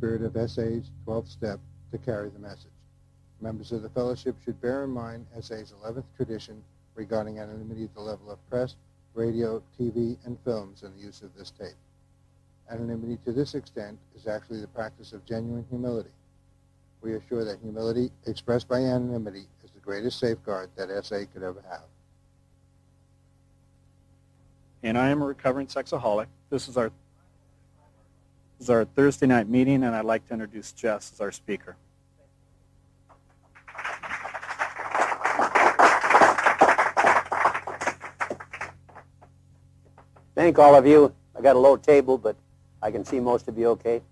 spirit of SA's 12th step to carry the message. Members of the fellowship should bear in mind SA's 11th tradition regarding anonymity at the level of press, radio, TV, and films in the use of this tape. Anonymity to this extent is actually the practice of genuine humility. We are sure that humility expressed by anonymity is the greatest safeguard that SA could ever have. And I am a recovering sexaholic. This is our Thursday night meeting, and I'd like to introduce Jess as our speaker. Thank all of you. I got a low table, but I can see most of you okay.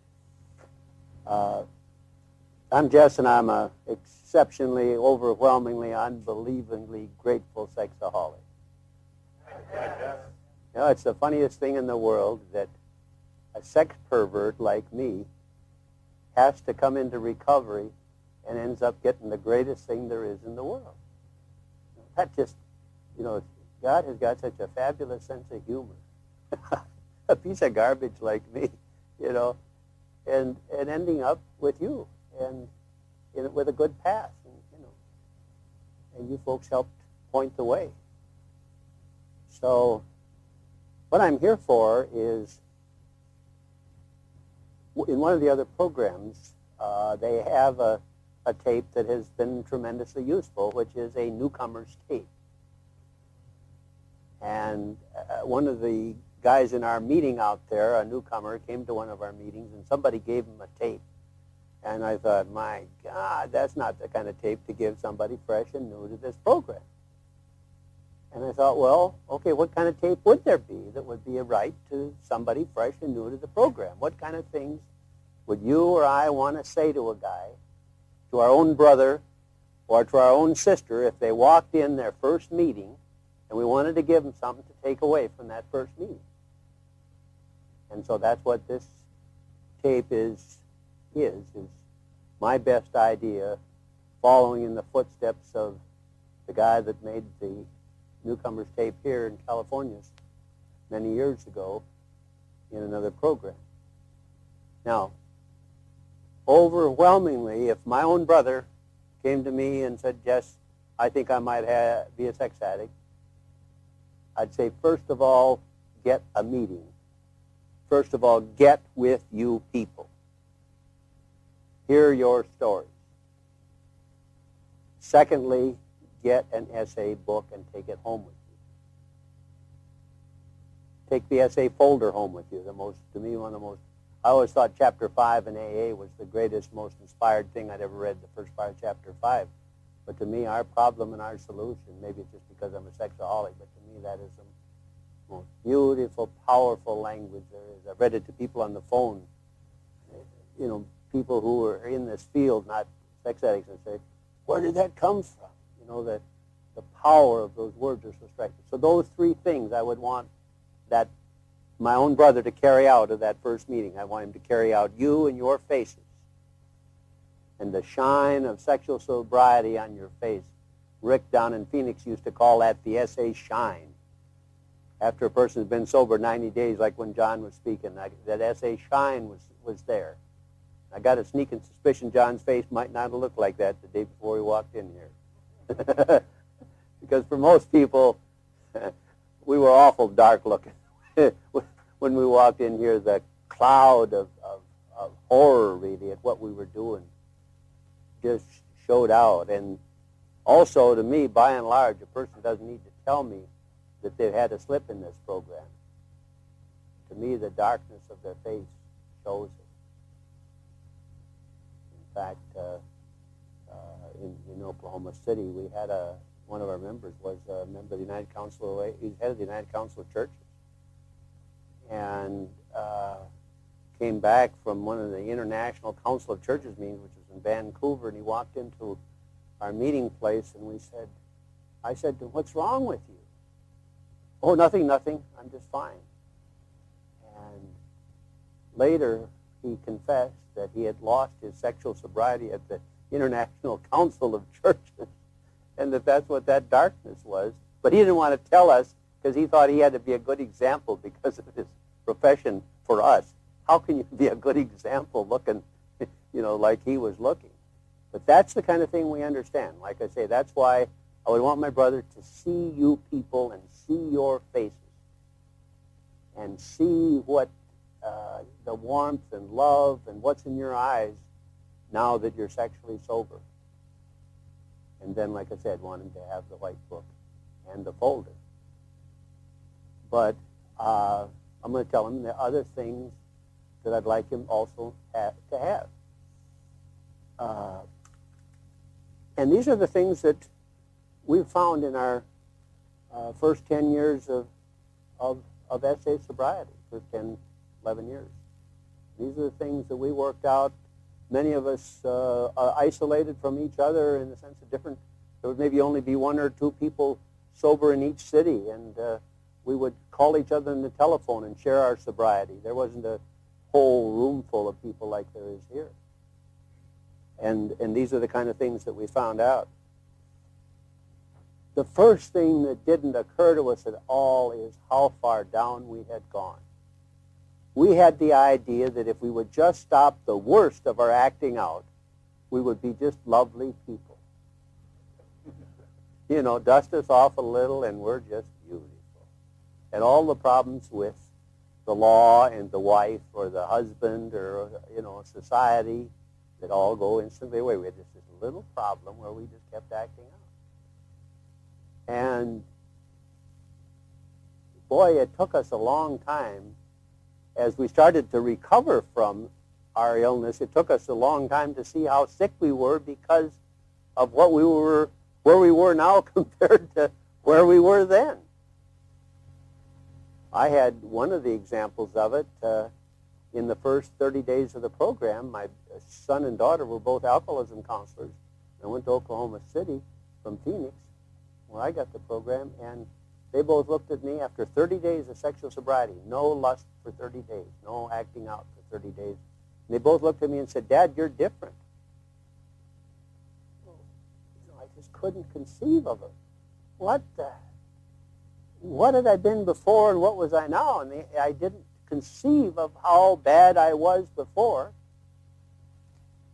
I'm Jess, and I'm a exceptionally, overwhelmingly, unbelievingly grateful sexaholic. You know, it's the funniest thing in the world that a sex pervert like me has to come into recovery and ends up getting the greatest thing there is in the world. That just, you know, God has got such a fabulous sense of humor. A piece of garbage like me, you know, and ending up with you and with a good path, and, you know, and you folks helped point the way. So what I'm here for is, in one of the other programs, they have a tape that has been tremendously useful, which is a Newcomer's tape. And one of the guys in our meeting out there, a newcomer, came to one of our meetings, and somebody gave him a tape. And I thought, my God, that's not the kind of tape to give somebody fresh and new to this program. And I thought, well, okay, what kind of tape would there be that would be a right to somebody fresh and new to the program? What kind of things would you or I want to say to a guy, to our own brother, or to our own sister, if they walked in their first meeting and we wanted to give them something to take away from that first meeting? And so that's what this tape is my best idea, following in the footsteps of the guy that made the Newcomer's tape here in California many years ago in another program. Now, overwhelmingly, if my own brother came to me and said, Jess, I think I might be a sex addict, I'd say, first of all, get a meeting. First of all, get with you people. Hear your stories. Secondly, get an SA book and take it home with you. Take the SA folder home with you. To me, one of the most, I always thought chapter 5 in AA was the greatest, most inspired thing I'd ever read, the first part of chapter 5. But to me, our problem and our solution, maybe it's just because I'm a sexaholic, but to me that is the most beautiful, powerful language there is. I've read it to people on the phone, you know, people who are in this field, not sex addicts, and say, where did that come from? You know, the power of those words are so striking. So those three things I would want that my own brother to carry out of that first meeting. I want him to carry out you and your faces and the shine of sexual sobriety on your face. Rick down in Phoenix used to call that the SA shine. After a person's been sober 90 days, like when John was speaking, that SA shine was there. I got a sneaking suspicion John's face might not look like that the day before he walked in here. Because for most people, we were awful dark looking. When we walked in here, the cloud of horror, really, at what we were doing just showed out. And also, to me, by and large, a person doesn't need to tell me that they've had a slip in this program. To me, the darkness of their face shows it. In fact, in Oklahoma City, we had one of our members was a member of the United Council of, he's head of the United Council of Churches, and came back from one of the International Council of Churches meetings, which was in Vancouver, and he walked into our meeting place, and I said to him, what's wrong with you? Oh, nothing, I'm just fine. And later, he confessed that he had lost his sexual sobriety at the International Council of Churches, and that's what that darkness was. But he didn't want to tell us because he thought he had to be a good example because of his profession for us. How can you be a good example looking like he was looking. But that's the kind of thing we understand. Like I say, that's why I would want my brother to see you people and see your faces and see what the warmth and love and what's in your eyes now that you're sexually sober. And then, like I said, want him to have the white book and the folder. But I'm going to tell him the other things that I'd like him also to have. And these are the things that we've found in our first 10 years of SA sobriety, first 10, 11 years. These are the things that we worked out. Many of us are isolated from each other in the sense of different. There would maybe only be one or two people sober in each city, and we would call each other on the telephone and share our sobriety. There wasn't a whole room full of people like there is here. And these are the kind of things that we found out. The first thing that didn't occur to us at all is how far down we had gone. We had the idea that if we would just stop the worst of our acting out, we would be just lovely people. Dust us off a little and we're just beautiful. And all the problems with the law and the wife or the husband or, society that all go instantly away. We had just this little problem where we just kept acting out. And boy, it took us a long time. As we started to recover from our illness, it took us a long time to see how sick we were because of where we were now compared to where we were then. I had one of the examples of it in the first 30 days of the program. My son and daughter were both alcoholism counselors. I went to Oklahoma City from Phoenix, where I got the program, and they both looked at me after 30 days of sexual sobriety, no lust for 30 days, no acting out for 30 days. And they both looked at me and said, "Dad, you're different." I just couldn't conceive of it. What had I been before and what was I now? And I didn't conceive of how bad I was before,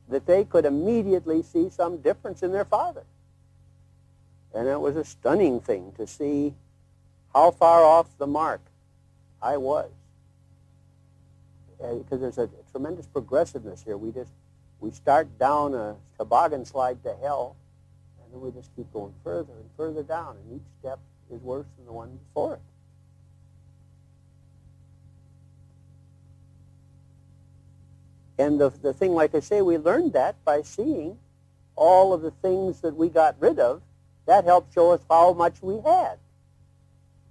that they could immediately see some difference in their father. And it was a stunning thing to see how far off the mark I was. Because there's a tremendous progressiveness here. We start down a toboggan slide to hell, and then we just keep going further and further down, and each step is worse than the one before it. And the thing, like I say, we learned that by seeing all of the things that we got rid of. That helped show us how much we had,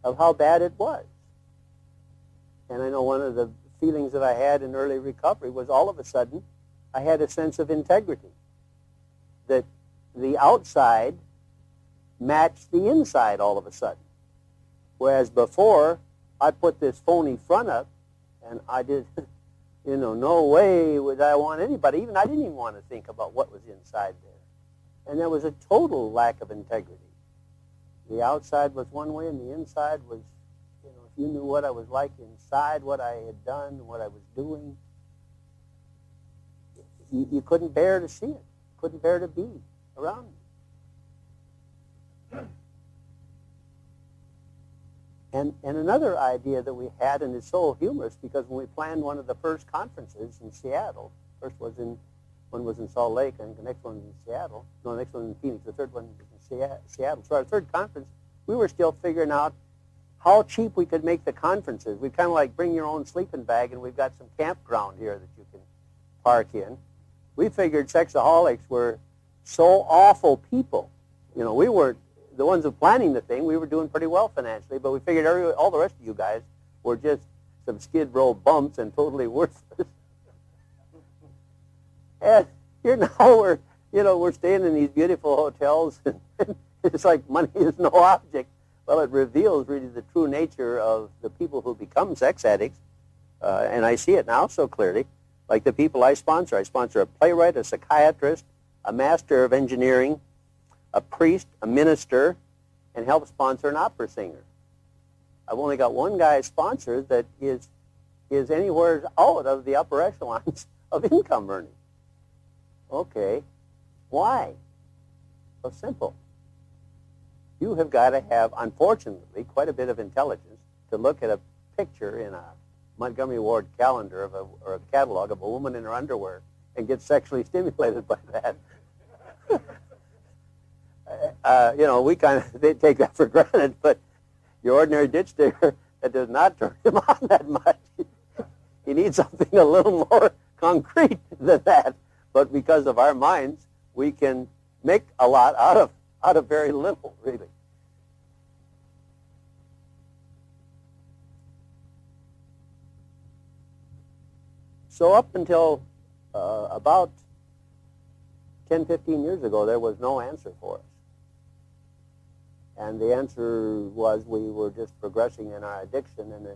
of how bad it was. And I know one of the feelings that I had in early recovery was all of a sudden I had a sense of integrity, that the outside matched the inside all of a sudden. Whereas before, I put this phony front up, and I did, no way would I want anybody, I didn't even want to think about what was inside there. And there was a total lack of integrity. The outside was one way, and the inside was, if you knew what I was like inside, what I had done, what I was doing, you couldn't bear to see it, couldn't bear to be around me. And another idea that we had, and it's so humorous, because when we planned one of the first conferences in Seattle, one was in Salt Lake, and the next one was in Seattle. No, the next one was in Phoenix. The third one was in Seattle. So our third conference, we were still figuring out how cheap we could make the conferences. We kind of like bring your own sleeping bag, and we've got some campground here that you can park in. We figured sexaholics were so awful people. We were the ones who planning the thing. We were doing pretty well financially, but we figured all the rest of you guys were just some skid row bumps and totally worthless. And here now we're staying in these beautiful hotels, and it's like money is no object. Well, it reveals really the true nature of the people who become sex addicts, and I see it now so clearly. Like the people I sponsor a playwright, a psychiatrist, a master of engineering, a priest, a minister, and help sponsor an opera singer. I've only got one guy sponsored that is anywhere out of the upper echelons of income earning. Okay, why? Well, simple. You have got to have, unfortunately, quite a bit of intelligence to look at a picture in a Montgomery Ward calendar or a catalog of a woman in her underwear and get sexually stimulated by that. We they take that for granted, but your ordinary ditch digger, that does not turn him on that much. He needs something a little more concrete than that. But because of our minds, we can make a lot out of very little, really. So up until about 10, 15 years ago, there was no answer for us. And the answer was we were just progressing in our addiction, and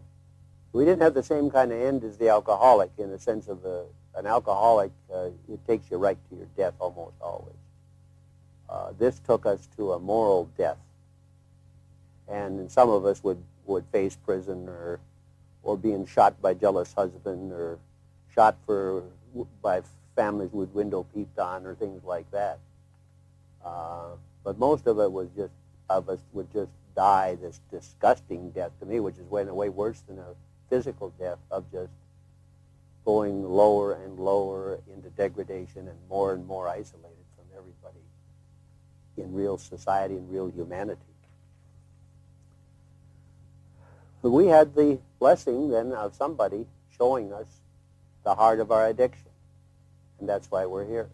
we didn't have the same kind of end as the alcoholic, in the sense of an alcoholic, it takes you right to your death almost always. This took us to a moral death. And some of us would face prison or being shot by jealous husband or shot by families with window peeped on or things like that. But most of it was just, of us would just die this disgusting death to me, which is way worse than a physical death, of just going lower and lower into degradation and more isolated from everybody in real society and real humanity. But we had the blessing then of somebody showing us the heart of our addiction, and that's why we're here.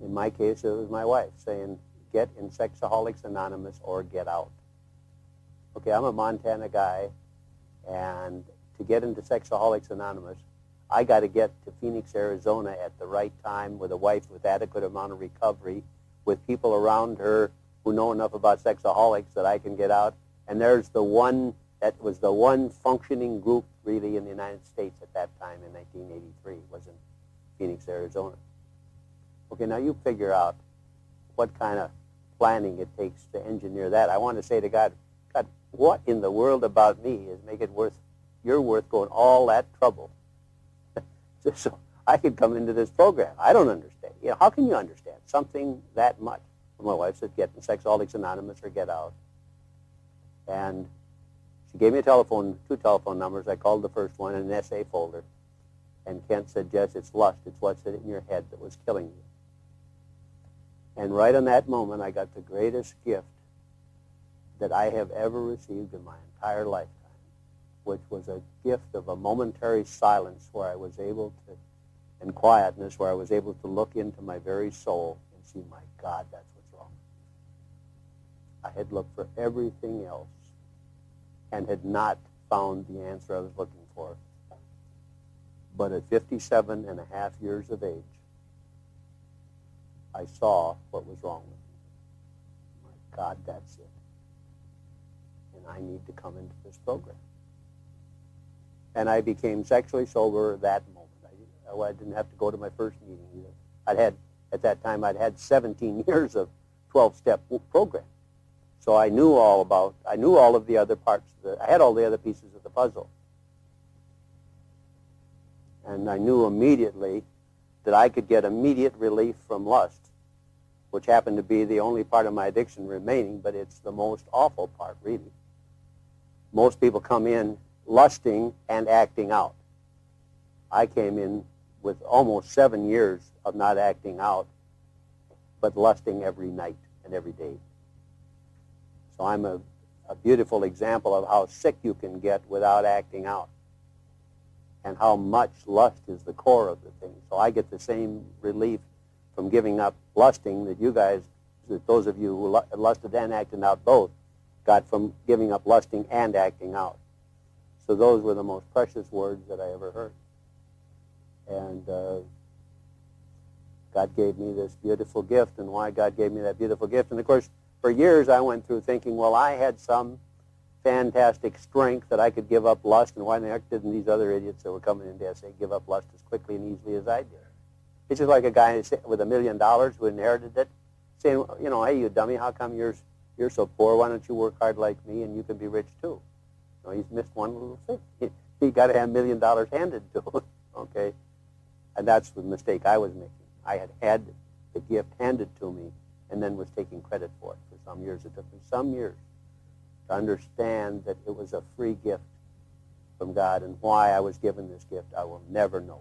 In my case, it was my wife saying, get in Sexaholics Anonymous or get out. Okay, I'm a Montana guy, and to get into Sexaholics Anonymous, I got to get to Phoenix, Arizona at the right time with a wife with adequate amount of recovery, with people around her who know enough about Sexaholics that I can get out. And there's that was the one functioning group really in the United States at that time in 1983, was in Phoenix, Arizona. Okay, now you figure out what kind of planning it takes to engineer that. I want to say to God, what in the world about me is making you're worth going all that trouble just so I could come into this program? I don't understand. How can you understand something that much? Well, my wife said, get in Sexaholics Anonymous or get out. And she gave me two telephone numbers. I called the first one in an essay folder. And Kent said, Jess, it's lust. It's what's in your head that was killing you. And right on that moment, I got the greatest gift that I have ever received in my entire lifetime, which was a gift of a momentary silence where I was able to, and quietness, where I was able to look into my very soul and see, my God, that's what's wrong. I had looked for everything else and had not found the answer I was looking for. But at 57 and a half years of age, I saw what was wrong with me. My God, that's it. And I need to come into this program. And I became sexually sober that moment. I didn't have to go to my first meeting either. At that time, I'd had 17 years of 12-step program. So I knew all of the other parts. I had all the other pieces of the puzzle. And I knew immediately that I could get immediate relief from lust, which happened to be the only part of my addiction remaining, but it's the most awful part, really. Most people come in lusting and acting out. I came in with almost 7 years of not acting out, but lusting every night and every day. So I'm a beautiful example of how sick you can get without acting out, and how much lust is the core of the thing. So I get the same relief from giving up lusting that you guys, that those of you who lusted and acted out both, got from giving up lusting and acting out. So those were the most precious words that I ever heard. And God gave me this beautiful gift, and why God gave me that beautiful gift. And of course, for years I went through thinking, well, I had some fantastic strength that I could give up lust, and why the heck didn't these other idiots that were coming into SA give up lust as quickly and easily as I did? It's just like a guy with $1 million who inherited it, saying, hey, you dummy, how come you're so poor? Why don't you work hard like me and you can be rich too? He's missed one little thing. He got to have $1 million handed to him. Okay, And that's the mistake I was making. I had the gift handed to me and then was taking credit for it for some years. It took me some years to understand that it was a free gift from God, and why I was given this gift, I will never know.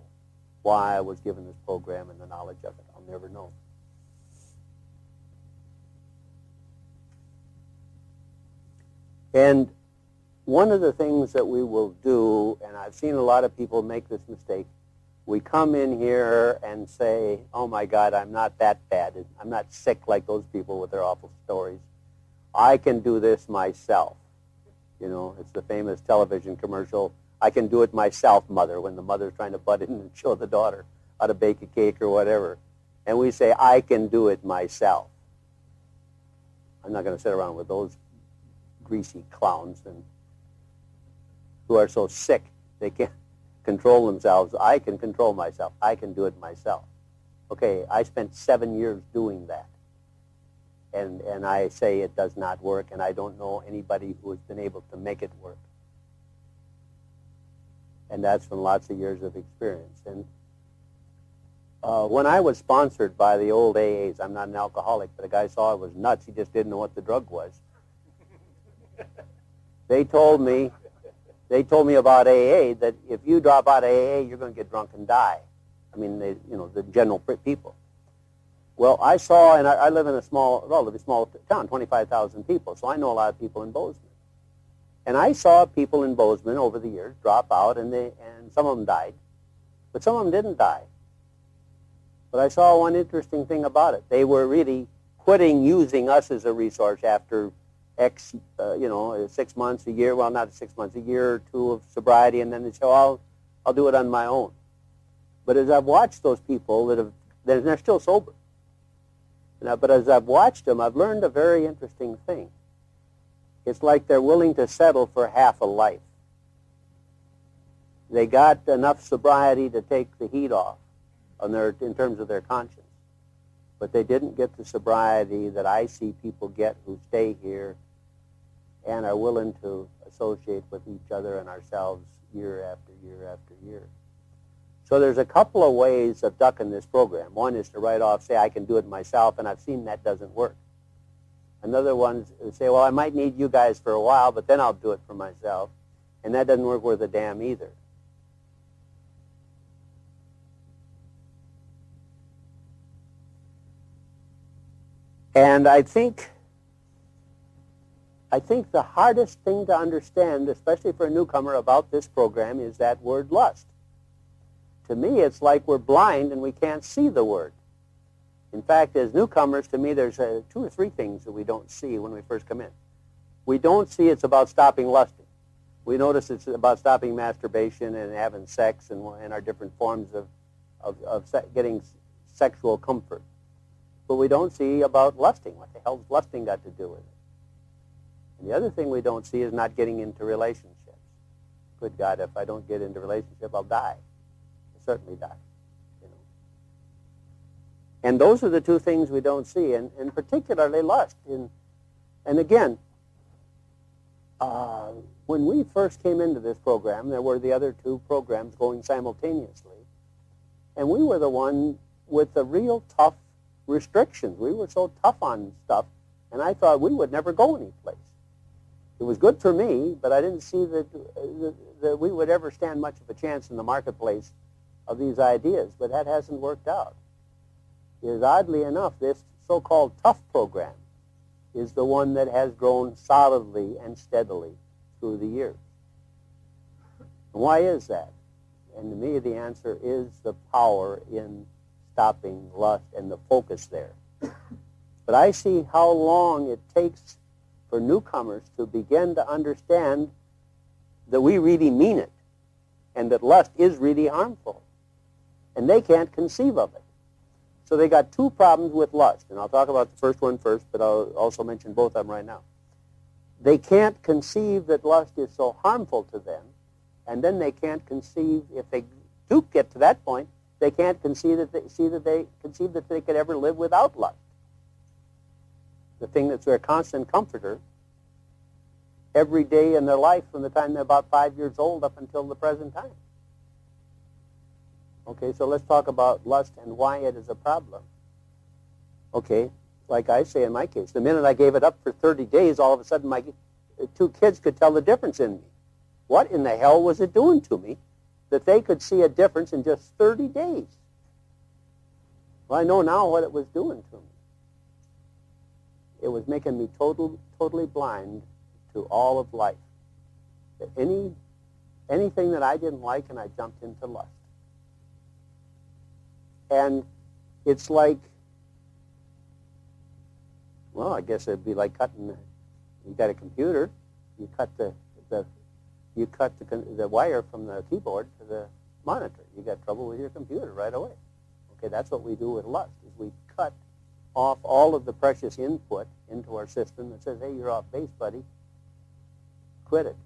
Why I was given this program and the knowledge of it, I'll never know. And one of the things that we will do, and I've seen a lot of people make this mistake, we come in here and say, oh my God, I'm not that bad. I'm not sick like those people with their awful stories. I can do this myself. You know, it's the famous television commercial, I can do it myself, mother, when the mother's trying to butt in and show the daughter how to bake a cake or whatever. And we say, I can do it myself. I'm not going to sit around with those greasy clowns and who are so sick they can't control themselves. I can control myself. I can do it myself. Okay, I spent 7 years doing that. And I say it does not work, and I don't know anybody who has been able to make it work. And that's from lots of years of experience. And when I was sponsored by the old AAs, I'm not an alcoholic, but a guy saw I was nuts. He just didn't know what the drug was. They told me about AA that if you drop out of AA, you're going to get drunk and die. I mean, the general people. Well, I saw, and I live in a relatively small town, 25,000 people, so I know a lot of people in Bozeman. And I saw people in Bozeman over the years drop out, and some of them died, but some of them didn't die. But I saw one interesting thing about it. They were really quitting using us as a resource after 6 months, a year, well, not 6 months, a year or two of sobriety, and then they say, oh, I'll do it on my own. But as I've watched those people they're still sober. But as I've watched them, I've learned a very interesting thing. It's like they're willing to settle for half a life. They got enough sobriety to take the heat off in terms of their conscience. But they didn't get the sobriety that I see people get who stay here and are willing to associate with each other and ourselves year after year after year. So there's a couple of ways of ducking this program. One is to write off, say, I can do it myself, and I've seen that doesn't work. Another one is say, well, I might need you guys for a while, but then I'll do it for myself. And that doesn't work worth a damn either. And I think the hardest thing to understand, especially for a newcomer about this program, is that word lust. To me, it's like we're blind and we can't see the word. In fact, as newcomers, to me, there's 2 or 3 things that we don't see when we first come in. We don't see it's about stopping lusting. We notice it's about stopping masturbation and having sex and our different forms of getting sexual comfort. But we don't see about lusting. What the hell's lusting got to do with it? And the other thing we don't see is not getting into relationships. Good God, if I don't get into a relationship, I'll die. I'll certainly die. And those are the 2 things we don't see, and particularly lust. And again, when we first came into this program, there were the other 2 programs going simultaneously, and we were the one with the real tough restrictions. We were so tough on stuff, and I thought we would never go anyplace. It was good for me, but I didn't see that we would ever stand much of a chance in the marketplace of these ideas, but that hasn't worked out. Is oddly enough, this so-called tough program is the one that has grown solidly and steadily through the years. And why is that? And to me, the answer is the power in stopping lust and the focus there. But I see how long it takes for newcomers to begin to understand that we really mean it and that lust is really harmful. And they can't conceive of it. So they got 2 problems with lust, and I'll talk about the first one first, but I'll also mention both of them right now. They can't conceive that lust is so harmful to them, and then they can't conceive, if they do get to that point, they can't conceive that they could ever live without lust. The thing that's their constant comforter every day in their life from the time they're about 5 years old up until the present time. Okay, so let's talk about lust and why it is a problem. Okay, like I say in my case, the minute I gave it up for 30 days, all of a sudden my 2 kids could tell the difference in me. What in the hell was it doing to me that they could see a difference in just 30 days? Well, I know now what it was doing to me. It was making me totally blind to all of life. Anything that I didn't like, and I jumped into lust. And it's like, well, I guess it'd be like cutting. You got a computer, you cut the wire from the keyboard to the monitor. You got trouble with your computer right away. Okay, that's what we do with lust, is we cut off all of the precious input into our system that says, hey, you're off base, buddy. Quit it.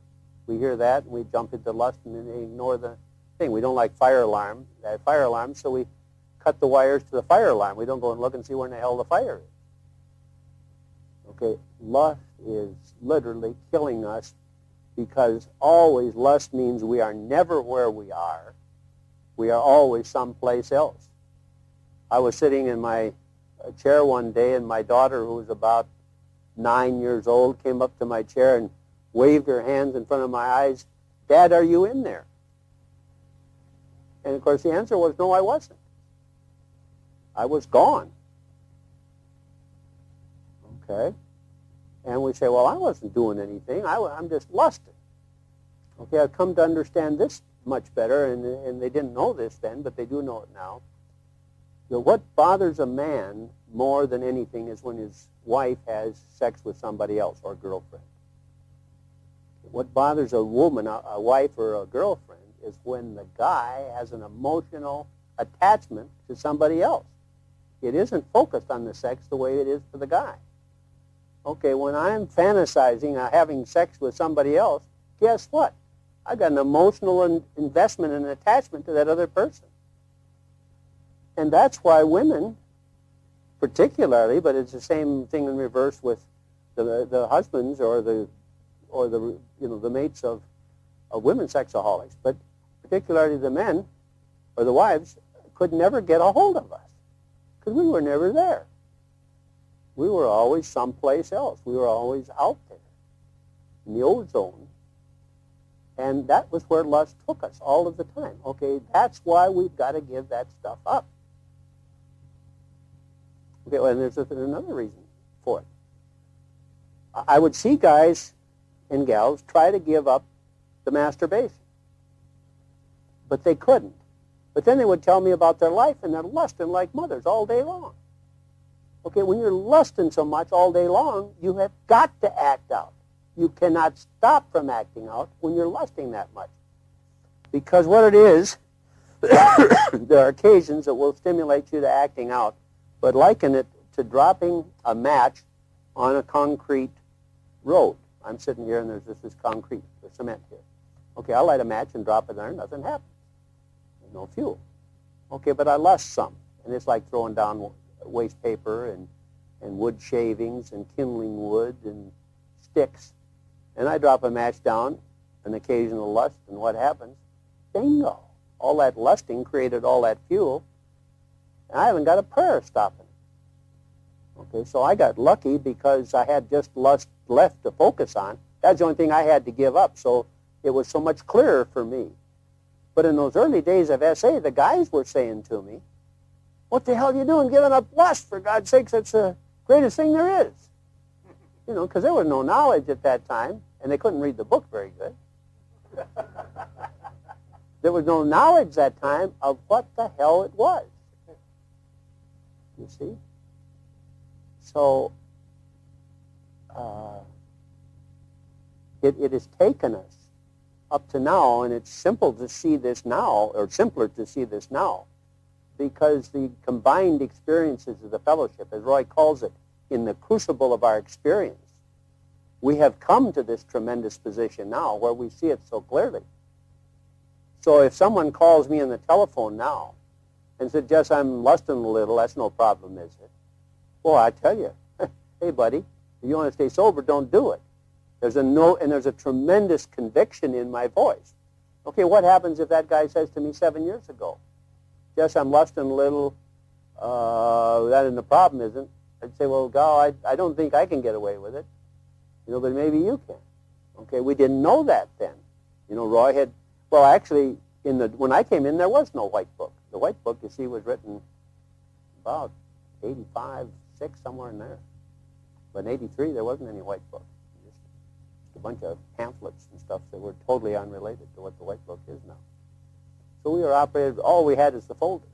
We hear that, and we jump into lust, and then they ignore the thing. We don't like fire alarms, so we cut the wires to the fire alarm. We don't go and look and see where in the hell the fire is. Okay, lust is literally killing us, because always lust means we are never where we are. We are always someplace else. I was sitting in my chair one day, and my daughter, who was about 9 years old, came up to my chair and waved her hands in front of my eyes. Dad, are you in there? And of course the answer was, no, I wasn't. I was gone. Okay? And we say, well, I wasn't doing anything. I'm just lusting. Okay, I've come to understand this much better, and they didn't know this then, but they do know it now. You know, what bothers a man more than anything is when his wife has sex with somebody else, or girlfriend. What bothers a woman, a wife or a girlfriend, is when the guy has an emotional attachment to somebody else. It isn't focused on the sex the way it is for the guy. Okay, when I'm fantasizing having sex with somebody else, guess what? I got an emotional investment and attachment to that other person. And that's why women, particularly, but it's the same thing in reverse with the husbands or the mates of women sexaholics, but particularly the men or the wives could never get a hold of us because we were never there. We were always someplace else. We were always out there in the ozone. And that was where lust took us all of the time. Okay, that's why we've got to give that stuff up. Okay, well, and there's another reason for it. I would see guys and gals try to give up the masturbation. But they couldn't. But then they would tell me about their life, and they're lusting like mothers all day long. Okay, when you're lusting so much all day long, you have got to act out. You cannot stop from acting out when you're lusting that much. Because what it is, there are occasions that will stimulate you to acting out, but liken it to dropping a match on a concrete road. I'm sitting here and there's this concrete, the cement here. Okay, I'll light a match and drop it there, nothing happens. There's no fuel. Okay, but I lust some, and it's like throwing down waste paper and wood shavings and kindling wood and sticks. And I drop a match down, an occasional lust, and what happens? Bingo. All that lusting created all that fuel, and I haven't got a prayer stopping it. Okay, so I got lucky because I had just lust left to focus on. That's the only thing I had to give up, so it was so much clearer for me. But in those early days of SA, the guys were saying to me, what the hell are you doing giving up lust? For God's sakes, that's the greatest thing there is. You know, because there was no knowledge at that time, and they couldn't read the book very good. There was no knowledge that time of what the hell it was. You see? So, it has taken us up to now, and it's simple to see this now, or simpler to see this now, because the combined experiences of the fellowship, as Roy calls it, in the crucible of our experience, we have come to this tremendous position now where we see it so clearly. So if someone calls me on the telephone now and says, Jess, I'm lusting a little, that's no problem, is it? Well, I tell you, hey, buddy, if you want to stay sober, don't do it. There's a tremendous conviction in my voice. Okay, what happens if that guy says to me 7 years ago, yes, I'm lusting a little, that and the problem isn't, I'd say, well, God, I don't think I can get away with it, but maybe you can. Okay, we didn't know that then. Roy had, well, actually, when I came in, there was no white book. The white book, you see, was written about 85, 6, somewhere in there. But in 83, there wasn't any white book. Just a bunch of pamphlets and stuff that were totally unrelated to what the white book is now. So we were operated, all we had is the folder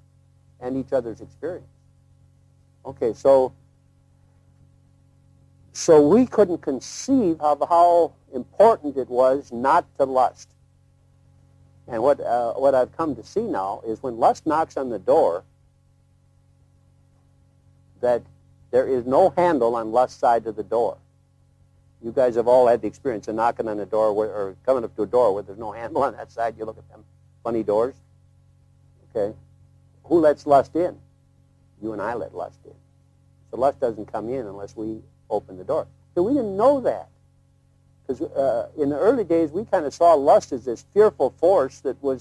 and each other's experience. Okay, so we couldn't conceive of how important it was not to lust. And what I've come to see now is when lust knocks on the door, that there is no handle on lust's side of the door. You guys have all had the experience of knocking on a door or coming up to a door where there's no handle on that side. You look at them funny doors. Okay, who lets lust in? You and I let lust in. So lust doesn't come in unless we open the door. So we didn't know that. Because in the early days, we kind of saw lust as this fearful force that we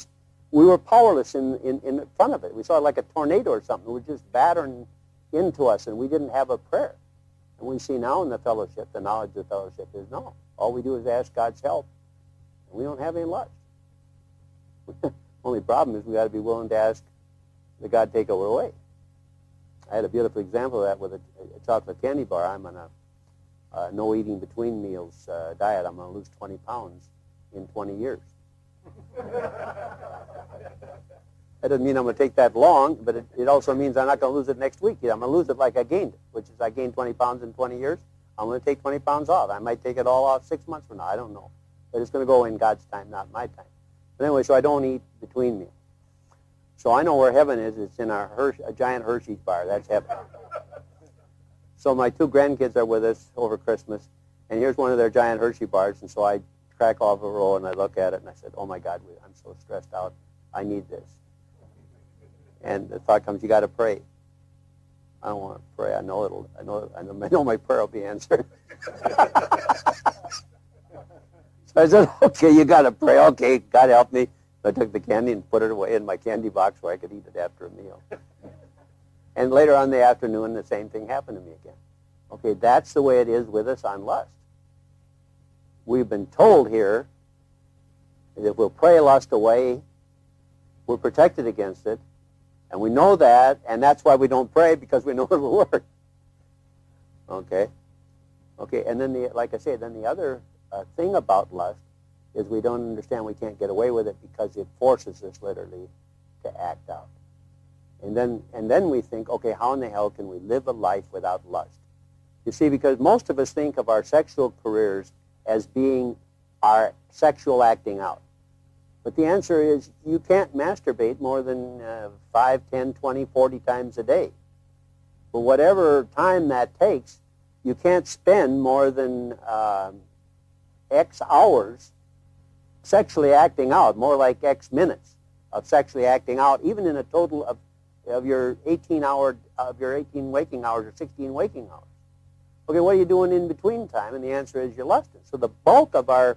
were powerless in front of it. We saw it like a tornado or something. It was just battering into us, and we didn't have a prayer. And we see now in the fellowship, the knowledge of the fellowship is no. All we do is ask God's help, and we don't have any lust. Only problem is we got to be willing to ask that God take it away. I had a beautiful example of that with a chocolate candy bar. I'm on a no eating between meals diet. I'm going to lose 20 pounds in 20 years. That doesn't mean I'm going to take that long, but it also means I'm not going to lose it next week. I'm going to lose it like I gained it, which is I gained 20 pounds in 20 years. I'm going to take 20 pounds off. I might take it all off 6 months from now. I don't know. But it's going to go in God's time, not my time. But anyway, so I don't eat between meals. So I know where heaven is. It's in a giant Hershey's bar. That's heaven. So my 2 grandkids are with us over Christmas, and here's one of their giant Hershey bars. And so I crack off a roll, and I look at it, and I said, oh, my God, I'm so stressed out. I need this. And the thought comes, you got to pray. I don't want to pray. I know my prayer will be answered. So I said, okay, you got to pray. Okay, God help me. So I took the candy and put it away in my candy box where I could eat it after a meal. And later on in the afternoon, the same thing happened to me again. Okay, that's the way it is with us on lust. We've been told here that if we'll pray lust away, we're protected against it. And we know that, and that's why we don't pray, because we know it will work. Okay? Okay, and then, like I say, then the other thing about lust is we don't understand we can't get away with it because it forces us literally to act out. And then we think, okay, how in the hell can we live a life without lust? You see, because most of us think of our sexual careers as being our sexual acting out. But the answer is you can't masturbate more than 5, 10, 20, 40 times a day. For whatever time that takes, you can't spend more than X hours sexually acting out, more like X minutes of sexually acting out, even in a total of your 18 waking hours or 16 waking hours. Okay, what are you doing in between time? And the answer is you're lusting. So the bulk of our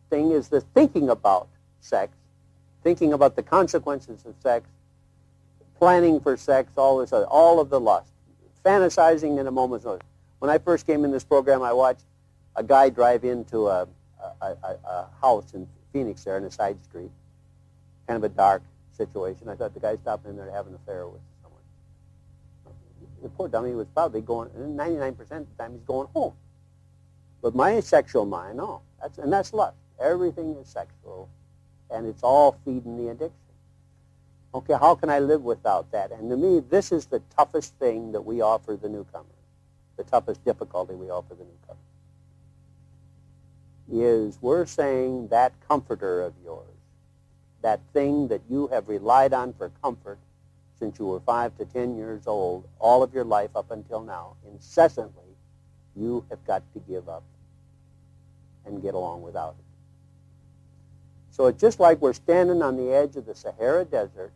thing is the thinking about sex, thinking about the consequences of sex, planning for sex, all of the lust, fantasizing in a moment's notice. When I first came in this program, I watched a guy drive into a house in Phoenix there in a side street, kind of a dark situation. I thought the guy stopped in there to have an affair with someone. The poor dummy was probably going, 99% of the time he's going home. But my sexual mind, no, that's lust. Everything is sexual, and it's all feeding the addiction. Okay, how can I live without that? And to me, this is the toughest thing that we offer the newcomer, the toughest difficulty we offer the newcomer, is we're saying that comforter of yours, that thing that you have relied on for comfort since you were 5 to 10 years old, all of your life up until now, incessantly, you have got to give up and get along without it. So it's just like we're standing on the edge of the Sahara Desert,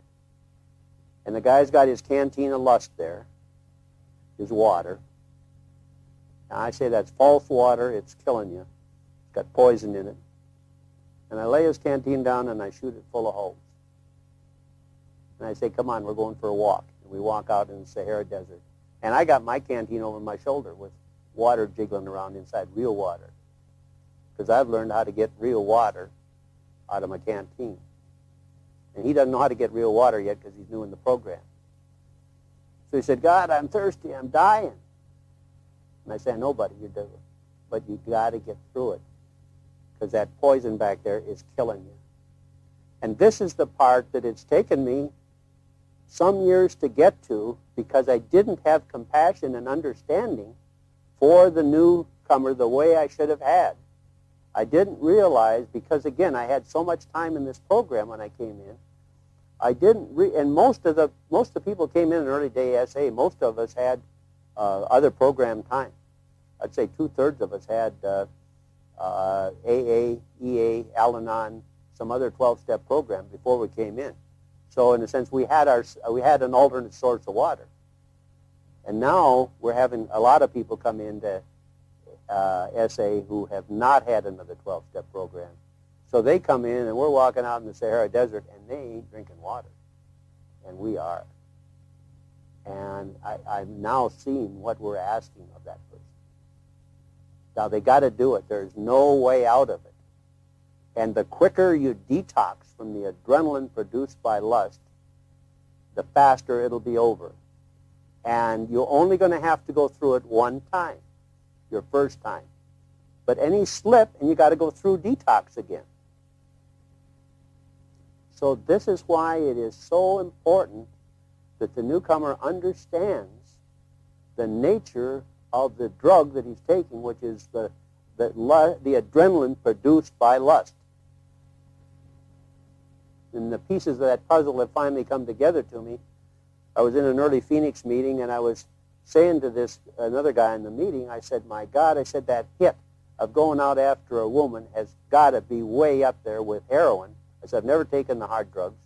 and the guy's got his canteen of lust there, his water. Now I say that's false water, it's killing you. It's got poison in it. And I lay his canteen down and I shoot it full of holes. And I say, come on, we're going for a walk. And we walk out in the Sahara Desert. And I got my canteen over my shoulder with water jiggling around inside, real water. Because I've learned how to get real water out of my canteen. And he doesn't know how to get real water yet because he's new in the program. So he said, God, I'm thirsty, I'm dying. And I said, nobody, you do. But you got to get through it. Because that poison back there is killing you. And this is the part that it's taken me some years to get to because I didn't have compassion and understanding for the newcomer the way I should have had. I didn't realize, because again, I had so much time in this program when I came in, and most of the people came in early day SA, most of us had other program time. I'd say 2/3 of us had AA, EA, Al-Anon, some other 12-step program before we came in. So in a sense, we had an alternate source of water. And now we're having a lot of people come into SA who have not had another 12-step program. So they come in, and we're walking out in the Sahara Desert, and they ain't drinking water. And we are. And I'm now seeing what we're asking of that person. Now, they got to do it. There's no way out of it. And the quicker you detox from the adrenaline produced by lust, the faster it'll be over. And you're only going to have to go through it one time, your first time. But any slip, and you got to go through detox again. So this is why it is so important that the newcomer understands the nature of the drug that he's taking, which is the adrenaline produced by lust. And the pieces of that puzzle have finally come together to me. I was in an early Phoenix meeting, and I was saying to another guy in the meeting, I said, my God, I said, that hit of going out after a woman has got to be way up there with heroin. I said, I've never taken the hard drugs,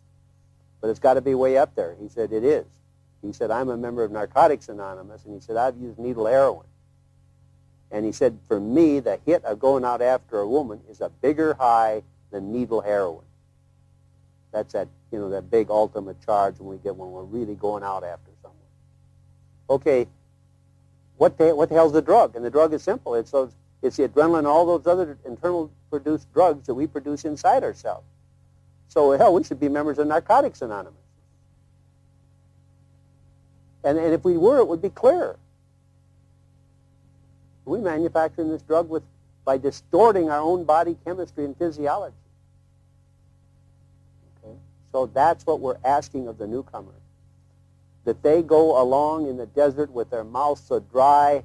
but it's got to be way up there. He said, it is. He said, I'm a member of Narcotics Anonymous, and he said, I've used needle heroin. And he said, for me, the hit of going out after a woman is a bigger high than needle heroin. That's that big ultimate charge when we're really going out after someone. Okay, what the hell's the drug? And the drug is simple. It's the adrenaline and all those other internal produced drugs that we produce inside ourselves. So hell, we should be members of Narcotics Anonymous. And if we were, it would be clearer. We manufacture this drug by distorting our own body chemistry and physiology. Okay? So that's what we're asking of the newcomer. That they go along in the desert with their mouths so dry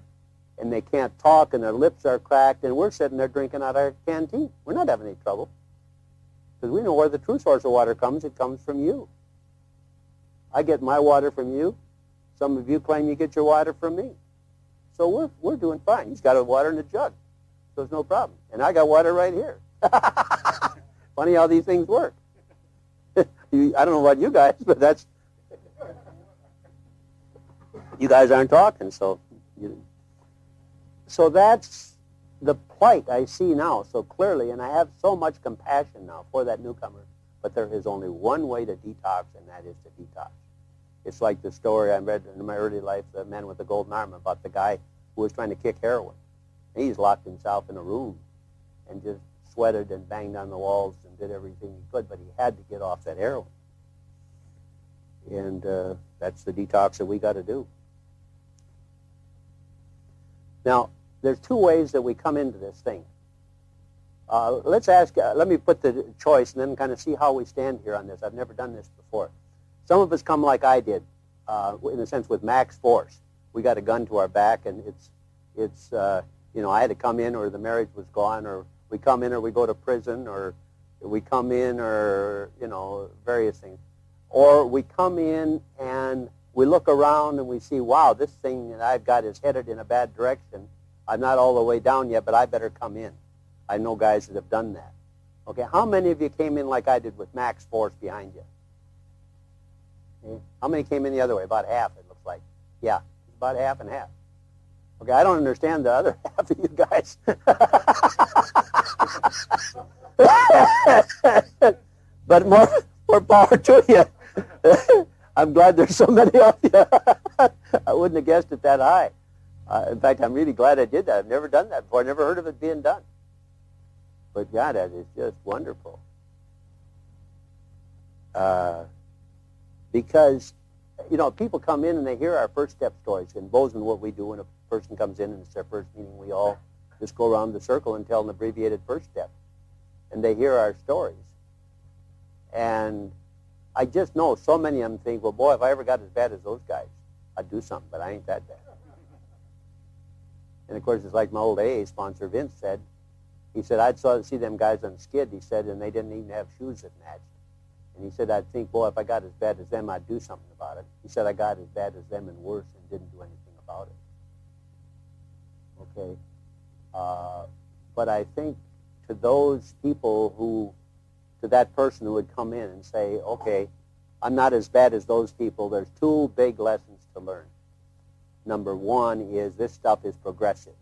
and they can't talk and their lips are cracked, and we're sitting there drinking out our canteen. We're not having any trouble. Because we know where the true source of water comes. It comes from you. I get my water from you. Some of you claim you get your water from me. So we're doing fine. He's got water in a jug, so it's no problem. And I got water right here. Funny how these things work. I don't know about you guys, but you guys aren't talking, so that's the plight I see now so clearly, and I have so much compassion now for that newcomer. But there is only one way to detox, and that is to detox. It's like the story I read in my early life, The Man with the Golden Arm, about the guy who was trying to kick heroin. And he's locked himself in a room and just sweated and banged on the walls and did everything he could, but he had to get off that heroin. And that's the detox that we got to do. Now, there's two ways that we come into this thing. Let me put the choice and then kind of see how we stand here on this. I've never done this before. Some of us come like I did, in a sense with max force. We got a gun to our back, and I had to come in, or the marriage was gone, or we come in, or we go to prison, or we come in, or various things. Or we come in and we look around and we see, wow, this thing that I've got is headed in a bad direction. I'm not all the way down yet, but I better come in. I know guys that have done that. Okay, how many of you came in like I did with max force behind you? Okay. How many came in the other way? About half, it looks like. Yeah, it's about half and half. Okay, I don't understand the other half of you guys. But more power to you. I'm glad there's so many of you. I wouldn't have guessed it that high. In fact, I'm really glad I did that. I've never done that before. I never heard of it being done. But God, that is just wonderful. Because, people come in and they hear our first step stories. In Bozeman, what we do when a person comes in and it's their first meeting, we all just go around the circle and tell an abbreviated first step. And they hear our stories. And I just know so many of them think, well, boy, if I ever got as bad as those guys, I'd do something, but I ain't that bad. And, of course, it's like my old AA sponsor, Vince, said. He said, I'd see them guys on skid, he said, and they didn't even have shoes that matched. And he said, I'd think, boy, if I got as bad as them, I'd do something about it. He said, I got as bad as them and worse and didn't do anything about it. Okay. But I think to those people to that person who would come in and say, okay, I'm not as bad as those people, there's two big lessons to learn. Number one is this stuff is progressive.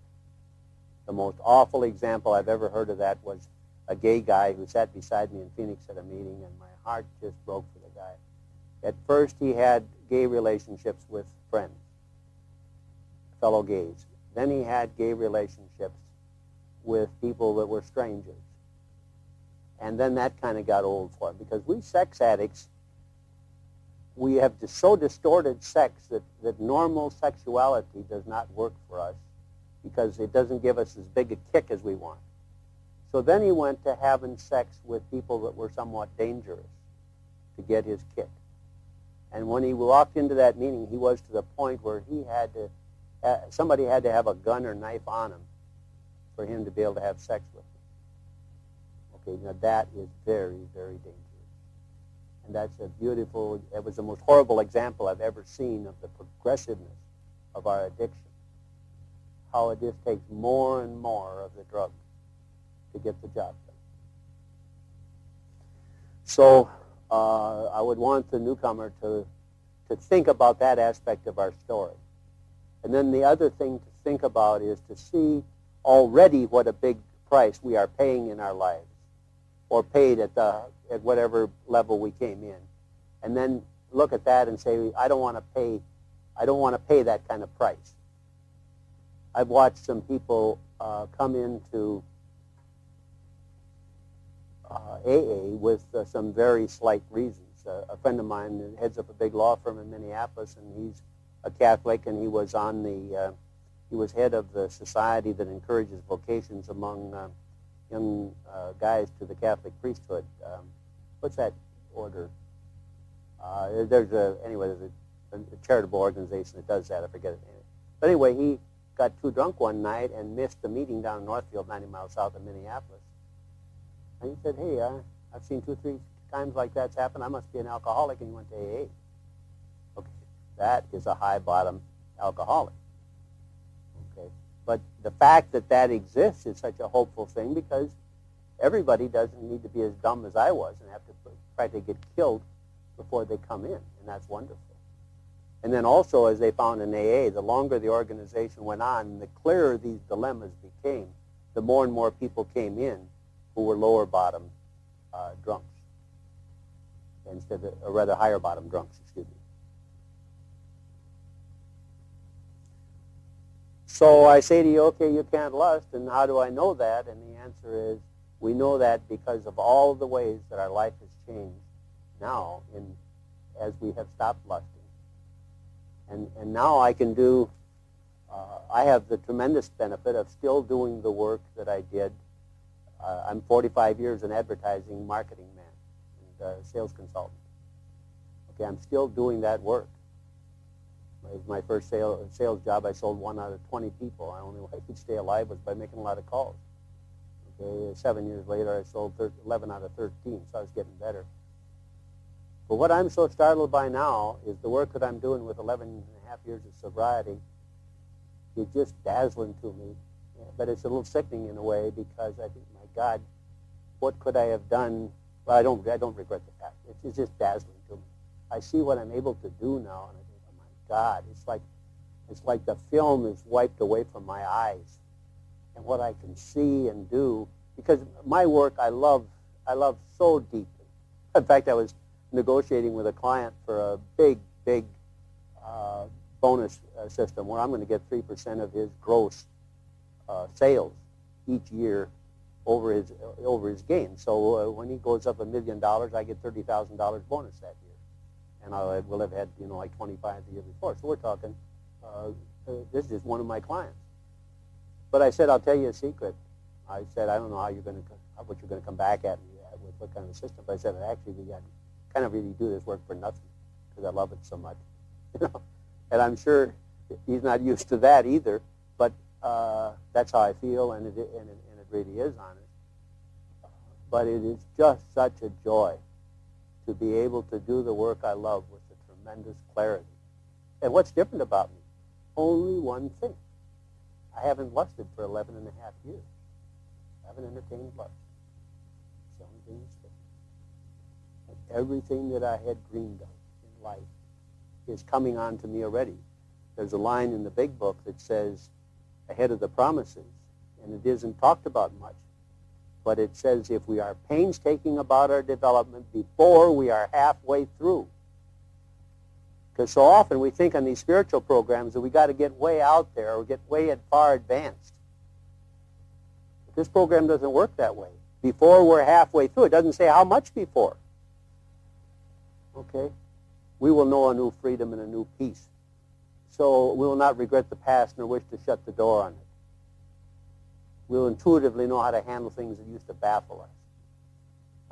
The most awful example I've ever heard of that was a gay guy who sat beside me in Phoenix at a meeting, and my heart just broke for the guy. At first, he had gay relationships with friends, fellow gays. Then he had gay relationships with people that were strangers. And then that kind of got old for him, because we sex addicts, we have so distorted sex that normal sexuality does not work for us because it doesn't give us as big a kick as we want. So then he went to having sex with people that were somewhat dangerous to get his kick. And when he walked into that meeting, he was to the point where he had to, somebody had to have a gun or knife on him for him to be able to have sex with him. Okay, now that is very, very dangerous. And that's it was the most horrible example I've ever seen of the progressiveness of our addiction. How it just takes more and more of the drug to get the job done. So I would want the newcomer to think about that aspect of our story. And then the other thing to think about is to see already what a big price we are paying in our lives, or paid at whatever level we came in, and then look at that and say, I don't want to pay that kind of price. I've watched some people come into AA with some very slight reasons. A friend of mine heads up a big law firm in Minneapolis, and he's a Catholic, and he was he was head of the society that encourages vocations among young guys to the Catholic priesthood. What's that order? There's a charitable organization that does that. I forget it. But anyway, he got too drunk one night and missed the meeting down in Northfield, 90 miles south of Minneapolis. And he said, hey, I've seen 2-3 times like that's happened. I must be an alcoholic, and he went to AA. Okay, that is a high-bottom alcoholic. Okay, but the fact that exists is such a hopeful thing, because everybody doesn't need to be as dumb as I was and have to try to get killed before they come in, and that's wonderful. And then also, as they found in AA, the longer the organization went on, the clearer these dilemmas became, the more and more people came in who were lower bottom drunks, or rather higher bottom drunks, excuse me. So I say to you, okay, you can't lust, and how do I know that? And the answer is, we know that because of all the ways that our life has changed now as we have stopped lusting. And now I can do, I have the tremendous benefit of still doing the work that I did. I'm 45 years an advertising marketing man and sales consultant. Okay, I'm still doing that work. My first sales job, I sold 1 out of 20 people. The only way I could stay alive was by making a lot of calls. Okay, 7 years later, I sold 11 out of 13, so I was getting better. But what I'm so startled by now is the work that I'm doing with 11 and a half years of sobriety is just dazzling to me. But it's a little sickening in a way, because I think, my God, what could I have done? Well, I don't regret the fact. It's just dazzling to me. I see what I'm able to do now, and I think, oh my God, it's like the film is wiped away from my eyes, and what I can see and do, because my work I love so deeply. In fact, I was negotiating with a client for a big bonus system where I'm going to get 3% of his gross sales each year over his gain. So when he goes up $1 million, I get $30,000 bonus that year, and I will have had like 25 the year before. So we're talking. This is one of my clients. But I said, I'll tell you a secret. I said, I don't know what you're going to come back at me with what kind of system. But I said, actually, we got kind of really do this work for nothing because I love it so much. And I'm sure he's not used to that either. But that's how I feel, and it really is honest. But it is just such a joy to be able to do the work I love with a tremendous clarity. And what's different about me? Only one thing. I haven't lusted for 11 and a half years. I haven't entertained lust. It's the only thing that's different. And everything that I had dreamed of in life is coming on to me already. There's a line in the big book that says, ahead of the promises, and it isn't talked about much, but it says if we are painstaking about our development before we are halfway through. Because so often we think on these spiritual programs that we got to get way out there or get way far advanced. But this program doesn't work that way. Before we're halfway through, it doesn't say how much before. Okay? We will know a new freedom and a new peace. So we will not regret the past nor wish to shut the door on it. We'll intuitively know how to handle things that used to baffle us.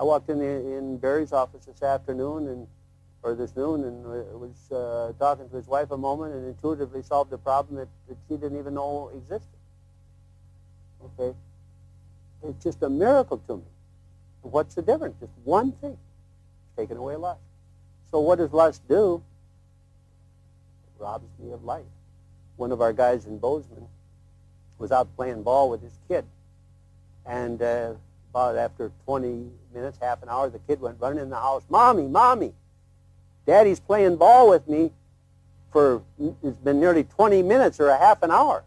I walked in Barry's office this noon, and was talking to his wife a moment and intuitively solved a problem that she didn't even know existed. Okay? It's just a miracle to me. What's the difference? Just one thing. It's taken away lust. So what does lust do? It robs me of life. One of our guys in Bozeman was out playing ball with his kid. And about after 20 minutes, half an hour, the kid went running in the house, Mommy, Mommy, Daddy's playing ball with me it's been nearly 20 minutes or a half an hour.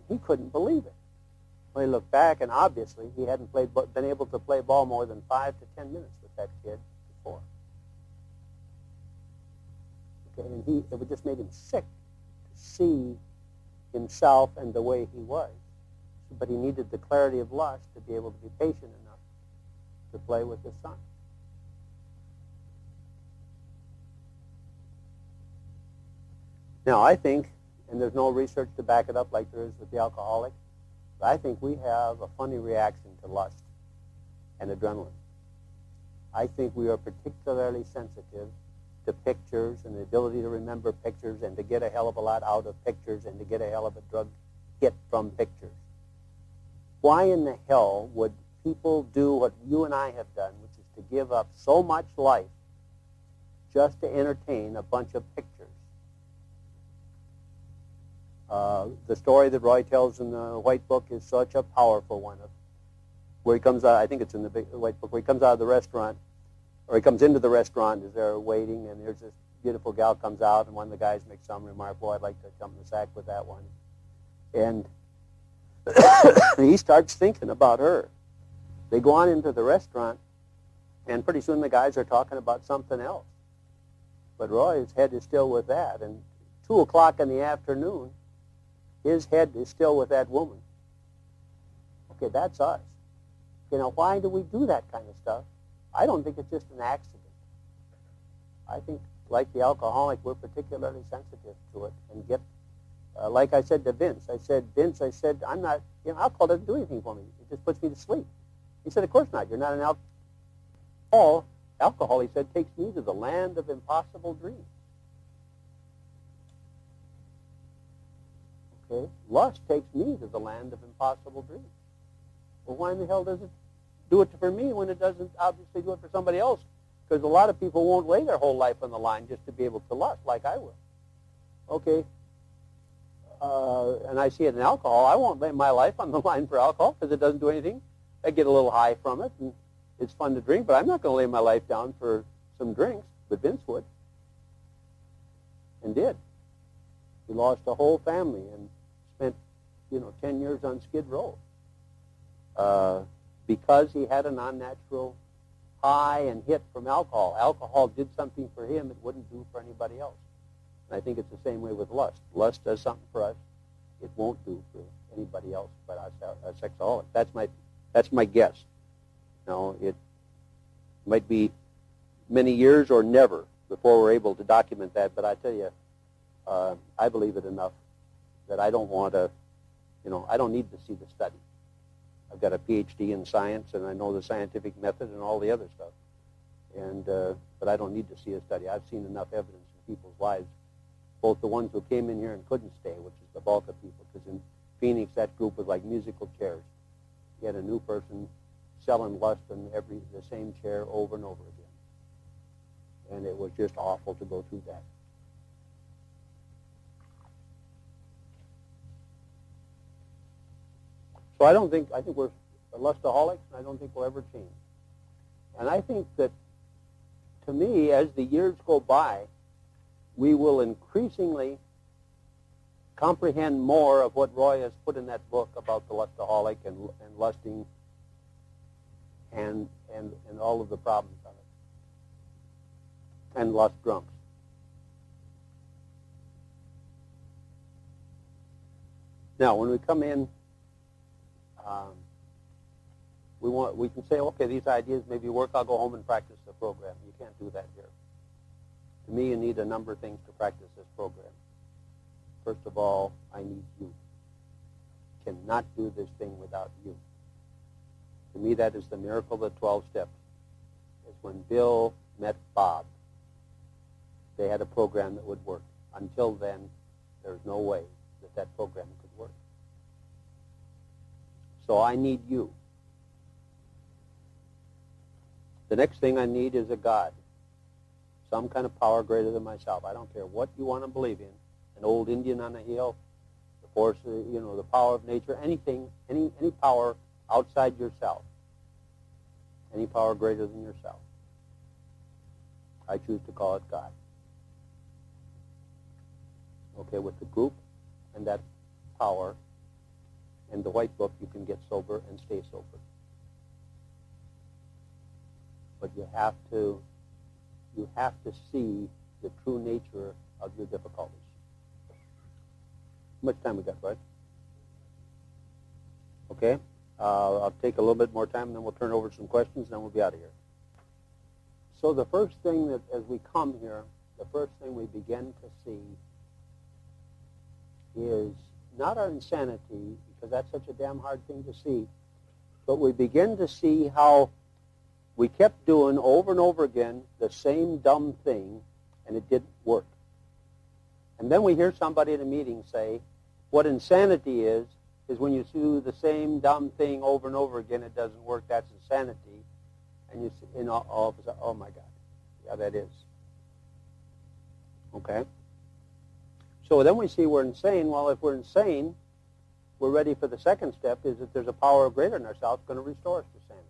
He couldn't believe it. Well, he looked back, and obviously he hadn't been able to play ball more than 5 to 10 minutes with that kid before. Okay, and it just made him sick to see himself and the way he was. But he needed the clarity of lust to be able to be patient enough to play with his son. Now, I think, and there's no research to back it up like there is with the alcoholic, but I think we have a funny reaction to lust and adrenaline. I think we are particularly sensitive to pictures and the ability to remember pictures and to get a hell of a lot out of pictures and to get a hell of a drug hit from pictures. Why in the hell would people do what you and I have done, which is to give up so much life just to entertain a bunch of pictures? The story that Roy tells in the White Book is such a powerful one. Where he comes out, I think it's in the White Book, where he comes out of the restaurant, or he comes into the restaurant as they're waiting, and there's this beautiful gal comes out, and one of the guys makes some remark, boy, I'd like to jump in the sack with that one. And he starts thinking about her. They go on into the restaurant, and pretty soon the guys are talking about something else. But Roy's head is still with that, and 2 o'clock in the afternoon, his head is still with that woman. Okay, that's us. Now, why do we do that kind of stuff? I don't think it's just an accident. I think, like the alcoholic, we're particularly sensitive to it and get, like I said to Vince, Vince, I'm not, alcohol doesn't do anything for me. It just puts me to sleep. He said, of course not. You're not an alcoholic. Alcohol, he said, takes me to the land of impossible dreams. Okay? Lust takes me to the land of impossible dreams. Well, why in the hell does it do it for me when it doesn't obviously do it for somebody else? Because a lot of people won't lay their whole life on the line just to be able to lust like I will. Okay? And I see it in alcohol. I won't lay my life on the line for alcohol because it doesn't do anything. I get a little high from it, and it's fun to drink, but I'm not going to lay my life down for some drinks, but Vince would. And did. He lost a whole family and spent, 10 years on Skid Row. Because he had an unnatural high and hit from alcohol. Alcohol did something for him it wouldn't do for anybody else. And I think it's the same way with lust. Lust does something for us it won't do for anybody else but us, a sexaholic. That's my guess. Now, it might be many years or never before we're able to document that, but I tell you, I believe it enough that I don't want to, I don't need to see the study. I've got a PhD in science, and I know the scientific method and all the other stuff. But I don't need to see a study. I've seen enough evidence in people's lives, both the ones who came in here and couldn't stay, which is the bulk of people, because in Phoenix, that group was like musical chairs. You had a new person selling lust in the same chair over and over again. And it was just awful to go through that. So I think we're lustaholics, and I don't think we'll ever change. And I think that, to me, as the years go by, we will increasingly comprehend more of what Roy has put in that book about the lustaholic and lusting and all of the problems of it. And lust drunks. Now, when we come in, we can say, okay, these ideas maybe work. I'll go home and practice the program. You can't do that here. To me, you need a number of things to practice this program. First of all, I need you. Cannot do this thing without you. To me, that is the miracle of the 12 steps. Is when Bill met Bob, they had a program that would work. Until then, there's no way that program could work. So I need you. The next thing I need is a God. Some kind of power greater than myself. I don't care what you want to believe in. An old Indian on a hill, the force, the power of nature, anything, any power outside yourself. Any power greater than yourself. I choose to call it God. Okay, with the group and that power and the white book, you can get sober and stay sober. But you have to see the true nature of your difficulties. How much time we got, right? Okay. I'll take a little bit more time, and then we'll turn over some questions, and then we'll be out of here. So the first thing that, as we come here, the first thing we begin to see is not our insanity, because that's such a damn hard thing to see, but we begin to see how we kept doing over and over again the same dumb thing, and it didn't work. And then we hear somebody at a meeting say, what insanity is when you do the same dumb thing over and over again, it doesn't work, that's insanity. And all of a sudden, oh my God, yeah, that is. Okay? So then we see we're insane. Well, if we're insane, we're ready for the second step, is that there's a power greater than ourselves going to restore us to sanity.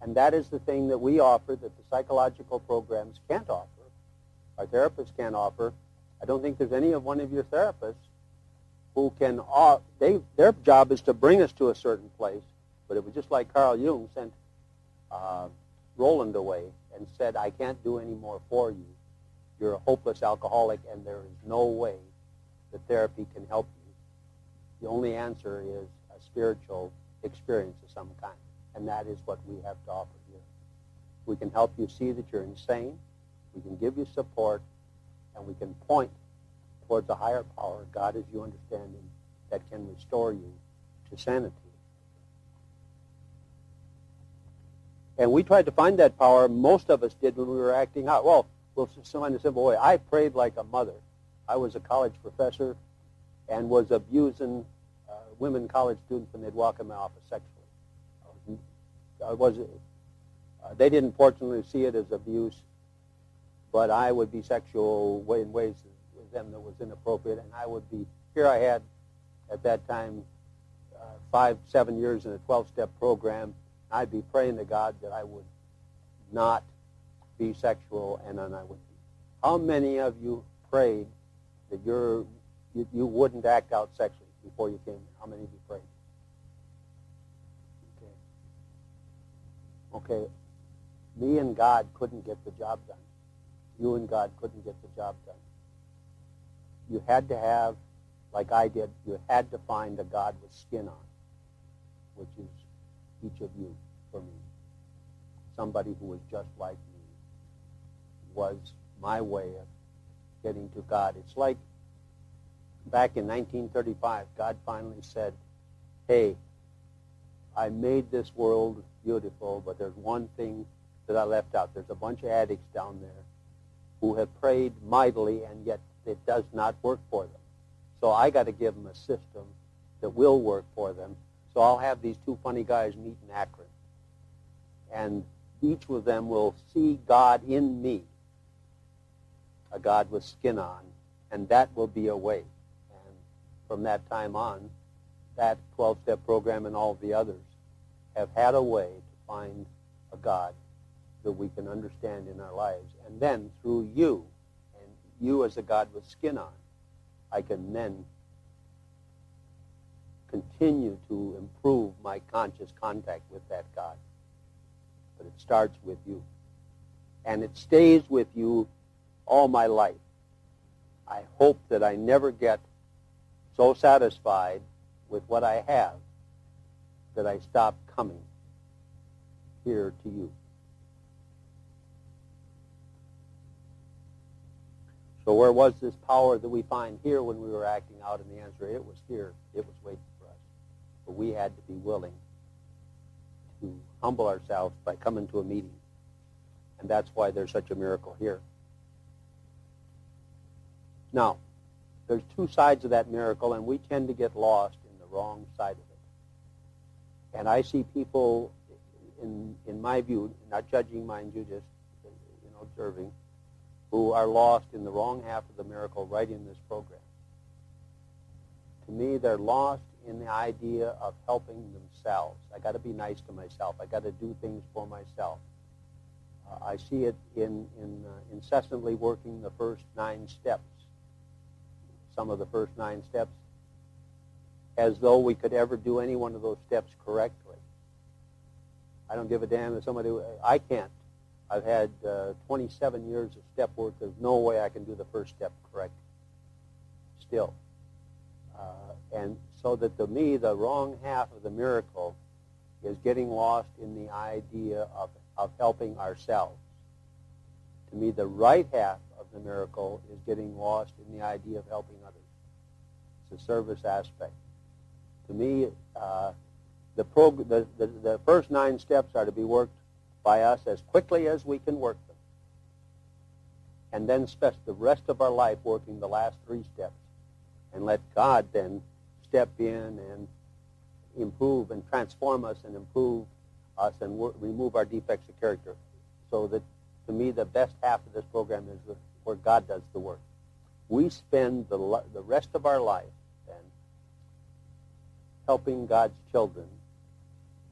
And that is the thing that we offer that the psychological programs can't offer, our therapists can't offer. I don't think there's any of one of your therapists who can, their job is to bring us to a certain place, but it was just like Carl Jung sent Roland away and said, I can't do any more for you. You're a hopeless alcoholic, and there is no way that therapy can help you. The only answer is a spiritual experience of some kind, and that is what we have to offer here. We can help you see that you're insane. We can give you support, and we can point towards a higher power, God as you understand him, that can restore you to sanity. And we tried to find that power. Most of us did when we were acting out. Well, in a simple way. I prayed like a mother. I was a college professor and was abusing women college students when they'd walk in my office sexually. They didn't fortunately see it as abuse, but I would be sexual in ways with them that was inappropriate, and I would be, here I had at that time 5-7 years in a 12-step program. I'd be praying to God that I would not be sexual, and then I would be. How many of you prayed that you wouldn't act out sexually before you came here? How many of you prayed? Okay. Me and God couldn't get the job done. You and God couldn't get the job done. You had to have, like I did, you had to find a God with skin on, which is each of you for me. Somebody who was just like me was my way of getting to God. It's like back in 1935, God finally said, hey, I made this world beautiful, but there's one thing that I left out. There's a bunch of addicts down there who have prayed mightily, and yet it does not work for them. So I got to give them a system that will work for them. So I'll have these two funny guys meet in Akron, and each of them will see God in me, a God with skin on, and that will be a way. And from that time on, that 12-step program and all of the others have had a way to find a God that we can understand in our lives. And then through you, and you as a God with skin on, I can then continue to improve my conscious contact with that God. But it starts with you. And it stays with you all my life. I hope that I never get so satisfied with what I have that I stop coming here to you. So where was this power that we find here when we were acting out? And the answer, it was here. It was waiting for us. But we had to be willing to humble ourselves by coming to a meeting. And that's why there's such a miracle here. Now, there's two sides of that miracle, and we tend to get lost in the wrong side of it. And I see people, in my view, not judging, mind you, just observing, who are lost in the wrong half of the miracle right in this program. To me, they're lost in the idea of helping themselves. I got to be nice to myself. I got to do things for myself. I see it in incessantly working the first 9 steps, some of the first 9 steps, as though we could ever do any one of those steps correctly. I don't give a damn if somebody, I can't. I've had 27 years of step work. There's no way I can do the first step correctly still. And so that to me, the wrong half of the miracle is getting lost in the idea of helping ourselves. To me, the right half of the miracle is getting lost in the idea of helping others. It's a service aspect. To me, the first 9 steps are to be worked by us as quickly as we can work them. And then spend the rest of our life working the last 3 steps. And let God then step in and improve and transform us and improve us and remove our defects of character. So that, to me, the best half of this program is where God does the work. We spend the rest of our life then helping God's children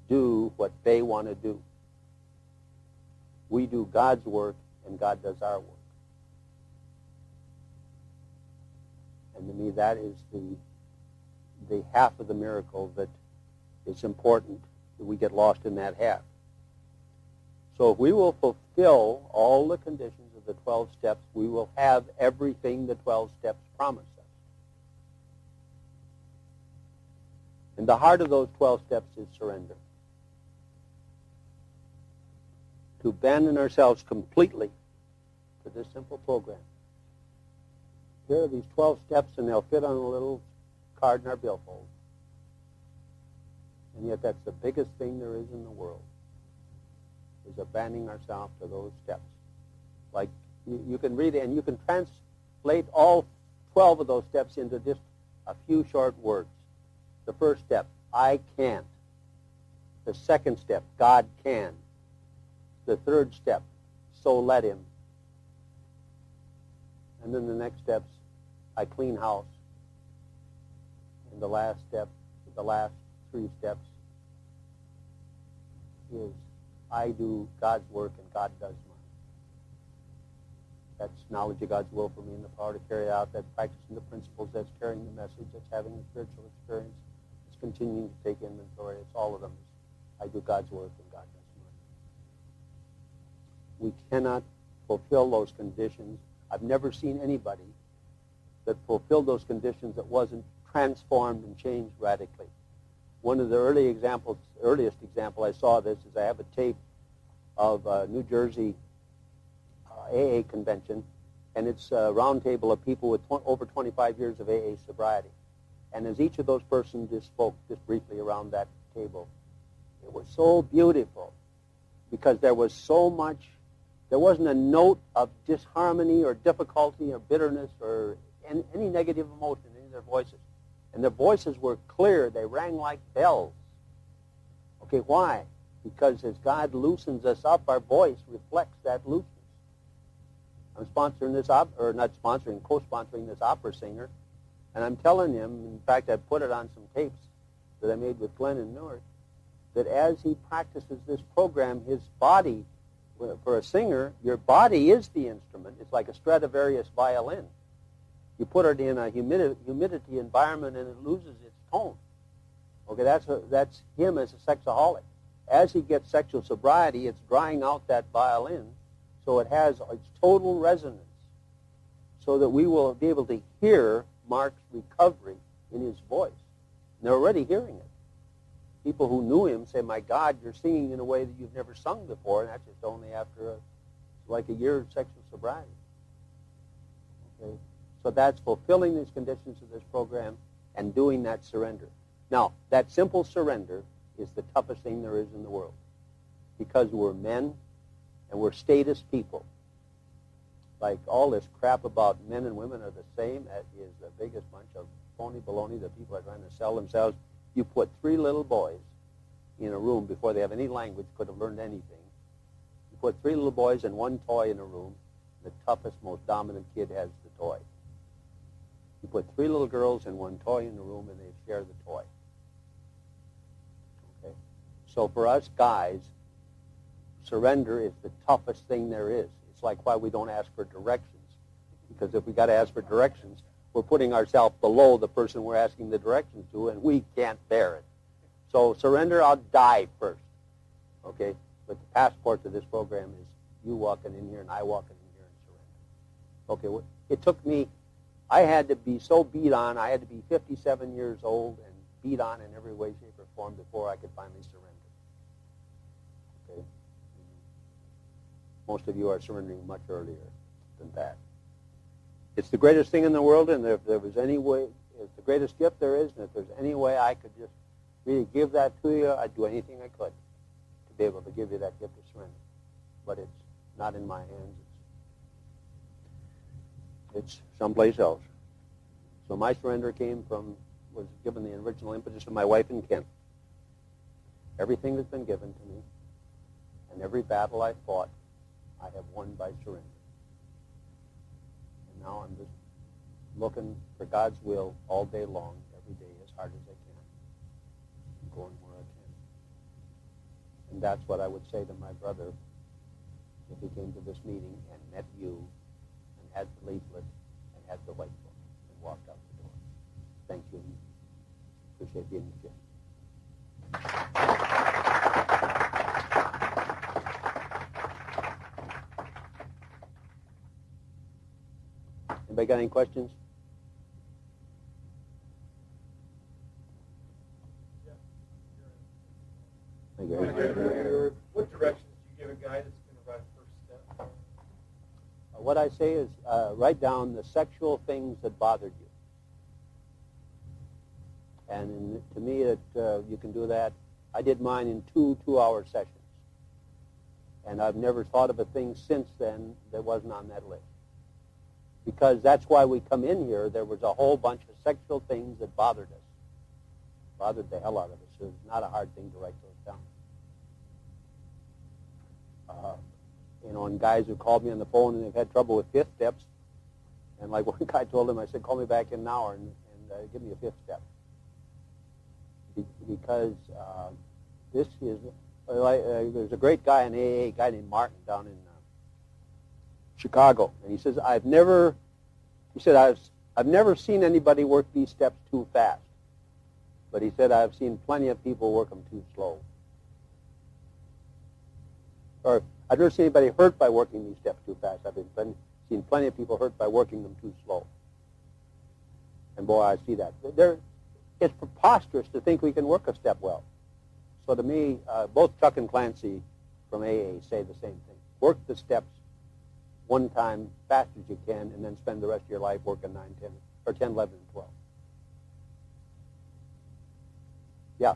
do what they want to do. We do God's work, and God does our work. And to me, that is the half of the miracle that is important, that we get lost in that half. So if we will fulfill all the conditions of the 12 steps, we will have everything the 12 steps promise us. And the heart of those 12 steps is surrender. To abandon ourselves completely to this simple program. Here are these 12 steps, and they'll fit on a little card in our billfold. And yet that's the biggest thing there is in the world, is abandoning ourselves to those steps. Like, you can read it, and you can translate all 12 of those steps into just a few short words. The first step, I can't. The second step, God can. The third step, so let him. And then the next steps, I clean house. And the last step, the last 3 steps is I do God's work and God does mine. That's knowledge of God's will for me and the power to carry it out. That's practicing the principles. That's carrying the message. That's having a spiritual experience. It's continuing to take inventory. It's all of them. I do God's work and God does mine. We cannot fulfill those conditions. I've never seen anybody that fulfilled those conditions that wasn't transformed and changed radically. One of the earliest example I saw of this is I have a tape of a New Jersey AA convention, and it's a round table of people with over 25 years of AA sobriety. And as each of those persons just spoke just briefly around that table, it was so beautiful because there was so much, there wasn't a note of disharmony or difficulty or bitterness or any negative emotion in any of their voices. And their voices were clear. They rang like bells. Okay, why? Because as God loosens us up, our voice reflects that looseness. I'm sponsoring this, co-sponsoring this opera singer, and I'm telling him, in fact, I put it on some tapes that I made with Glenn in Newark, that as he practices this program, his body, for a singer, your body is the instrument. It's like a Stradivarius violin. You put it in a humidity environment and it loses its tone. Okay, that's him as a sexaholic. As he gets sexual sobriety, it's drying out that violin so it has its total resonance so that we will be able to hear Mark's recovery in his voice. And they're already hearing it. People who knew him say, my God, you're singing in a way that you've never sung before, and that's just only after like a year of sexual sobriety. Okay? So that's fulfilling these conditions of this program and doing that surrender. Now, that simple surrender is the toughest thing there is in the world because we're men and we're status people. Like all this crap about men and women are the same, that is the biggest bunch of phony baloney that people are trying to sell themselves. You put 3 little boys in a room before they have any language, could have learned anything. You put 3 little boys and 1 toy in a room. The toughest, most dominant kid has the toy. You put 3 little girls and 1 toy in the room, and they share the toy. Okay? So for us guys, surrender is the toughest thing there is. It's like why we don't ask for directions. Because if we got to ask for directions, we're putting ourselves below the person we're asking the directions to, and we can't bear it. So surrender, I'll die first. Okay? But the passport to this program is you walking in here and I walking in here and surrender. Okay, it took me, I had to be so beat on, I had to be 57 years old and beat on in every way, shape, or form before I could finally surrender. Okay? Most of you are surrendering much earlier than that. It's the greatest thing in the world, and if there was any way, it's the greatest gift there is, and if there's any way I could just really give that to you, I'd do anything I could to be able to give you that gift of surrender. But it's not in my hands. It's someplace else. So my surrender was given the original impetus to my wife and Kent. Everything that's been given to me, and every battle I fought, I have won by surrender. Now I'm just looking for God's will all day long, every day, as hard as I can, and going where I can. And that's what I would say to my brother if he came to this meeting and met you and had the leaflet and had the white book and walked out the door. Thank you. Appreciate being with you. Anybody got any questions? Thank you. What directions do you give a guy that's going to write first step? What I say is write down the sexual things that bothered you. And to me, you can do that. I did mine in 2-hour sessions. And I've never thought of a thing since then that wasn't on that list. Because that's why we come in here. There was a whole bunch of sexual things that bothered us. Bothered the hell out of us. So it's not a hard thing to write those down. And guys who called me on the phone and they've had trouble with 5th steps. And like one guy told him, I said, call me back in an hour and give me a 5th step. Because this is, there's a great guy in AA, a guy named Martin down in Chicago, and he says, I've never seen anybody work these steps too fast. But he said, I've seen plenty of people work them too slow. Or I've never seen anybody hurt by working these steps too fast. I've seen plenty of people hurt by working them too slow. And boy, I see that. It's preposterous to think we can work a step well. So to me, both Chuck and Clancy from AA say the same thing. Work the steps one time fast as you can, and then spend the rest of your life working 9, 10, or 10, 11, and 12. Yeah.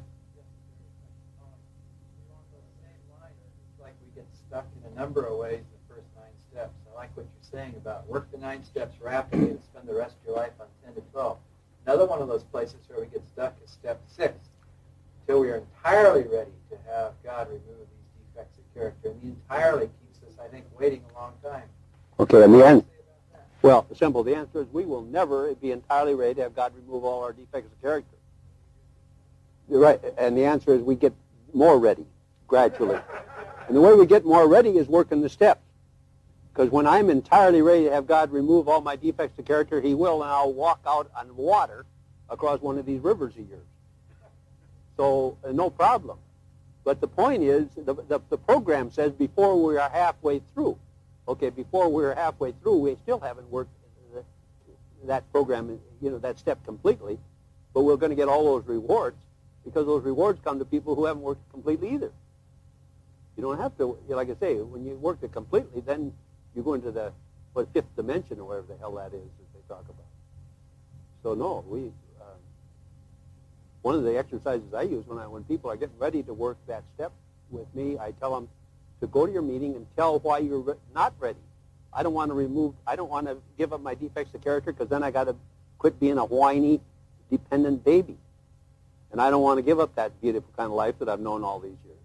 Like we get stuck in a number of ways in the first 9 steps. I like what you're saying about work the 9 steps rapidly and spend the rest of your life on 10 to 12. Another one of those places where we get stuck is step 6, until we are entirely ready to have God remove these defects of character. And the entirely keeps us, I think, waiting a long time. Okay, and the end. Well, simple. The answer is we will never be entirely ready to have God remove all our defects of character. You're right, and the answer is we get more ready gradually. And the way we get more ready is working the steps. Because when I'm entirely ready to have God remove all my defects of character, he will, and I'll walk out on water across one of these rivers of yours. So, no problem. But the point is, the program says before we are halfway through. Okay, before we're halfway through, we still haven't worked that program, that step completely, but we're going to get all those rewards, because those rewards come to people who haven't worked completely either. You don't have to, like I say, when you work it completely, then you go into the fifth dimension or whatever the hell that is that they talk about. So no, one of the exercises I use when people are getting ready to work that step with me, I tell them to go to your meeting and tell why you're not ready. I don't want to give up my defects of character, because then I got to quit being a whiny, dependent baby. And I don't want to give up that beautiful kind of life that I've known all these years.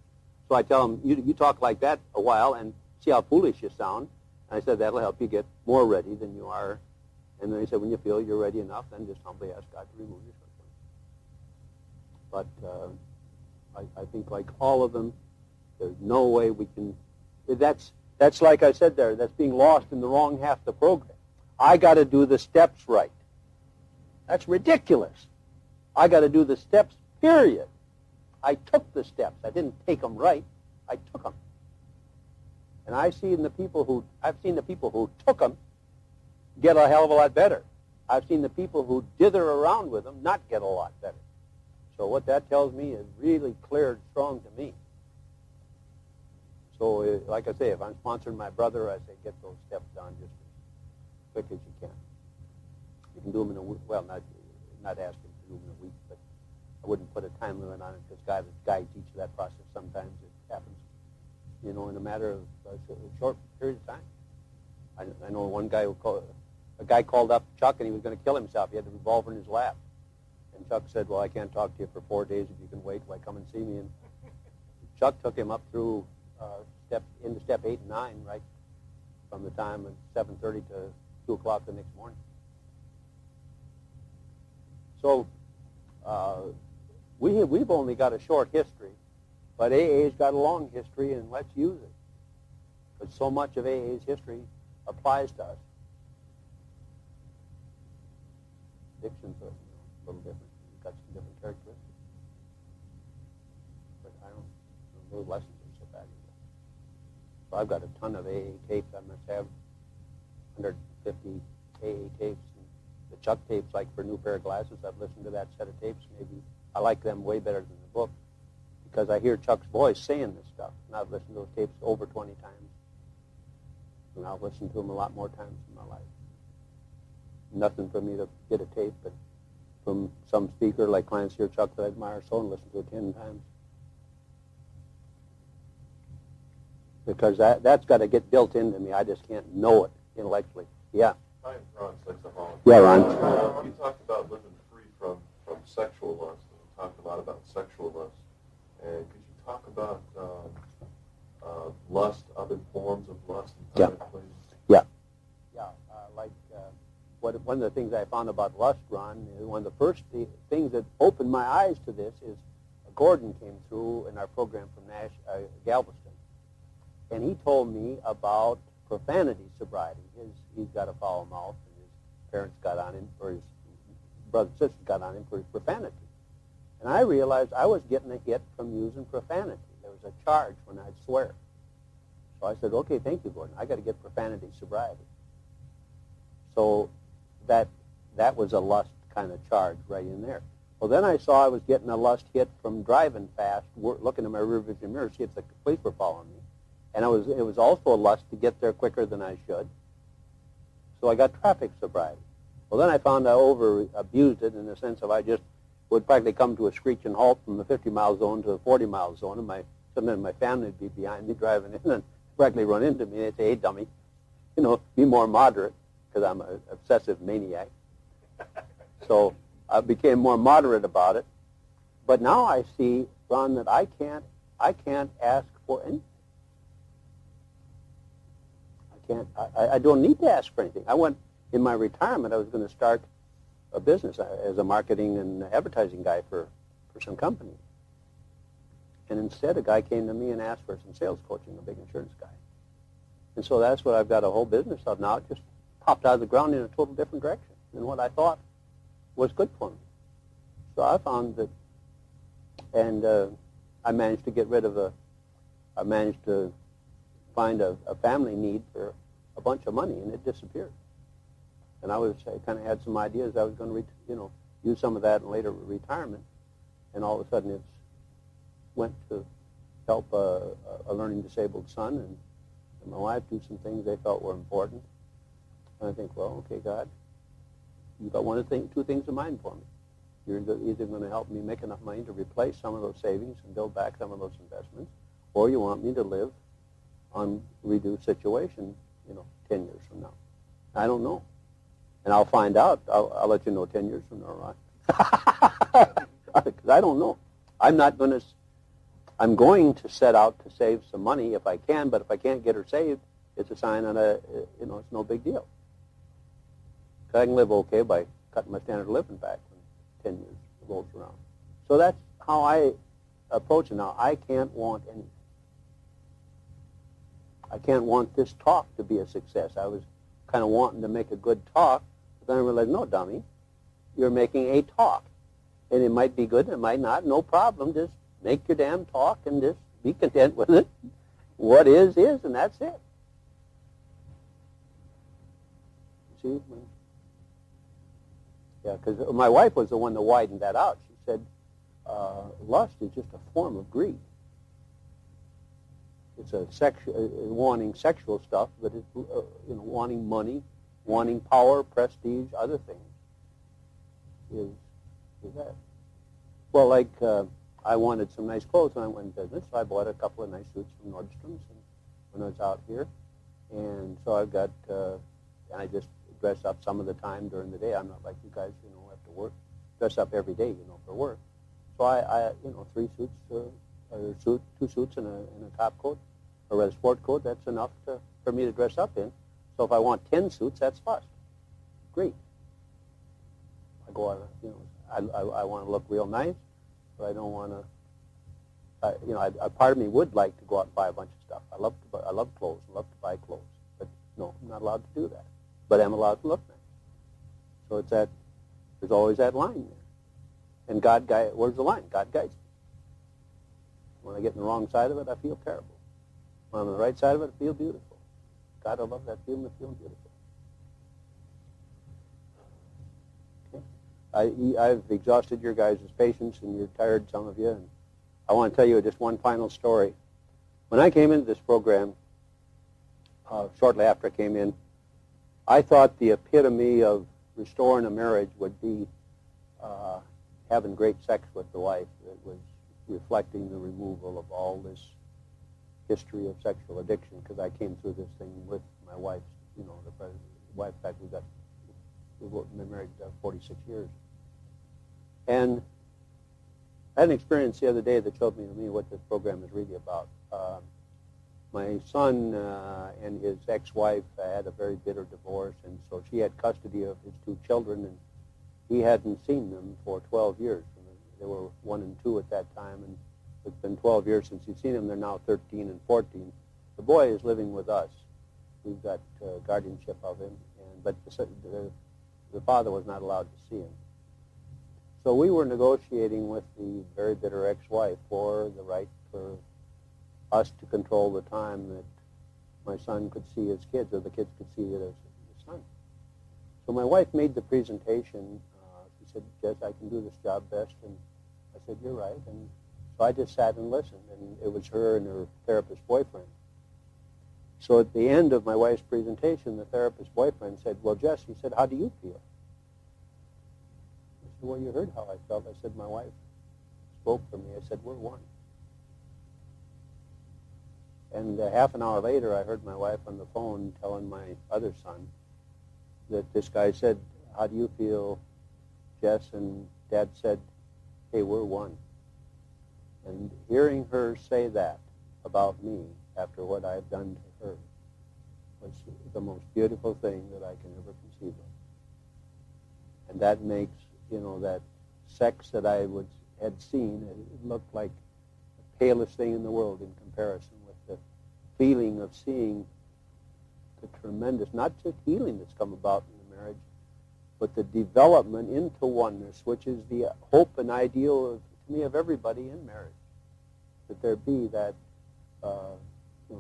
So I tell them, you talk like that a while and see how foolish you sound. And I said, that'll help you get more ready than you are. And then he said, when you feel you're ready enough, then just humbly ask God to remove your shortcomings. But I think like all of them, there's no way we can. That's like I said there, that's being lost in the wrong half of the program. I got to do the steps right. That's ridiculous. I got to do the steps, period. I took the steps. I didn't take them right. I took them. And I've seen the people who took them get a hell of a lot better. I've seen the people who dither around with them not get a lot better. So what that tells me is really clear and strong to me. So, like I say, if I'm sponsoring my brother, I say get those steps done just as quick as you can. You can do them in a week. Well, not asking to do them in a week, but I wouldn't put a time limit on it, because God guides each of that process. Sometimes it happens, in a matter of a short period of time. I know one guy a guy called up Chuck, and he was going to kill himself. He had the revolver in his lap. And Chuck said, well, I can't talk to you for 4 days. If you can wait till I come and see me. And Chuck took him up through into step 8 and 9, right from the time of 7:30 to 2 o'clock the next morning. So we've only got a short history, but AA's got a long history, and let's use it. Because so much of AA's history applies to us. Addiction's a little different. It's got some different characteristics. But those lessons are so valuable. So I've got a ton of AA tapes. I must have 150 AA tapes. And the Chuck tapes, like for New Pair of Glasses, I've listened to that set of tapes. Maybe I like them way better than the book, because I hear Chuck's voice saying this stuff. And I've listened to those tapes over 20 times. And I've listened to them a lot more times in my life. Nothing for me to get a tape, but from some speaker like Clancy or Chuck that I admire so, and listen to it 10 times. Because that's got to get built into me. I just can't know it intellectually. Yeah. Hi, Ron Sexaholic. Yeah, Ron. You talked about living free from sexual lust. You talked a lot about sexual lust. And could you talk about lust, other forms of lust in time, please? Yeah. Yeah, one of the things I found about lust, Ron, one of the first things that opened my eyes to this is Gordon came through in our program from Galveston. And he told me about profanity sobriety. He's got a foul mouth, and his parents got on him, or his brother and sister got on him for his profanity. And I realized I was getting a hit from using profanity. There was a charge when I'd swear. So I said, okay, thank you, Gordon. I got to get profanity sobriety. So that was a lust kind of charge right in there. Well, then I saw I was getting a lust hit from driving fast, looking in my rear vision mirror, see if the police were following me. And it was also a lust to get there quicker than I should. So I got traffic sobriety. Well, then I found I over-abused it in the sense of I just would practically come to a screeching halt from the 50-mile zone to the 40-mile zone, and sometimes my family would be behind me driving in and practically run into me. They'd say, hey, dummy, be more moderate, because I'm an obsessive maniac. So I became more moderate about it. But now I see, Ron, that I can't ask for anything. I don't need to ask for anything. In my retirement, I was going to start a business as a marketing and advertising guy for some company. And instead, a guy came to me and asked for some sales coaching, a big insurance guy. And so that's what I've got a whole business of now. It just popped out of the ground in a total different direction than what I thought was good for me. So I found that, and I managed to find a family need for a bunch of money, and it disappeared. And I kind of had some ideas I was going to, use some of that in later retirement, and all of a sudden it went to help a learning disabled son and my wife do some things they felt were important. And I think, well, okay, God, you've got two things in mind for me. You're either going to help me make enough money to replace some of those savings and build back some of those investments, or you want me to live on reduced situation, 10 years from now. I don't know. And I'll find out. I'll let you know 10 years from now, Ron. Because I don't know. I'm going to set out to save some money if I can, but if I can't get her saved, it's a sign that, it's no big deal. Because I can live okay by cutting my standard of living back when 10 years rolls around. So that's how I approach it now. I can't want anything. I can't want this talk to be a success. I was kind of wanting to make a good talk, but then I realized, no, dummy, you're making a talk. And it might be good, it might not, no problem. Just make your damn talk and just be content with it. What is, and that's it. See? Yeah, because my wife was the one that widened that out. She said, lust is just a form of greed. It's wanting sexual stuff, but it's wanting money, wanting power, prestige, other things. Is that? Well, like I wanted some nice clothes when I went in business, so I bought a couple of nice suits from Nordstrom's when I was out here, and so I've got. And I just dress up some of the time during the day. I'm not like you guys, have to work, dress up every day, for work. So I 3 suits. Two suits and a top coat, or a sport coat, that's enough for me to dress up in. So if I want 10 suits, that's lust. Great. I go out, I want to look real nice, but I don't want to, a part of me would like to go out and buy a bunch of stuff. I love clothes, I love to buy clothes, but no, I'm not allowed to do that. But I'm allowed to look nice. So there's always that line there. And where's the line? God guides me. When I get in the wrong side of it, I feel terrible. When I'm on the right side of it, I feel beautiful. God, I love that feeling of feeling beautiful. Okay. I've exhausted your guys' patience, and you're tired, some of you. And I want to tell you just one final story. When I came into this program, shortly after I came in, I thought the epitome of restoring a marriage would be having great sex with the wife. It was reflecting the removal of all this history of sexual addiction, because I came through this thing with my wife, the wife, in fact, we've been married 46 years. And I had an experience the other day that showed me what this program is really about. My son and his ex-wife had a very bitter divorce, and so she had custody of his 2 children, and he hadn't seen them for 12 years. They were 1 and 2 at that time, and it's been 12 years since he's seen them. They're now 13 and 14. The boy is living with us. We've got guardianship of him, but the father was not allowed to see him. So we were negotiating with the very bitter ex-wife for the right for us to control the time that my son could see his kids, or the kids could see his son. So my wife made the presentation. She said, Jess, I can do this job best. And I said, you're right. And so I just sat and listened. And it was her and her therapist boyfriend. So at the end of my wife's presentation, the therapist boyfriend said, well, Jess, he said, how do you feel? I said, well, you heard how I felt. I said, my wife spoke for me. I said, we're one. And half an hour later, I heard my wife on the phone telling my other son that this guy said, how do you feel, Jess? And Dad said, hey, we're one. And hearing her say that about me after what I've done to her was the most beautiful thing that I can ever conceive of. And that makes, that sex that I had seen, it looked like the palest thing in the world in comparison with the feeling of seeing the tremendous, not just healing that's come about in the marriage, but the development into oneness, which is the hope and ideal, to me, of everybody in marriage, that there be that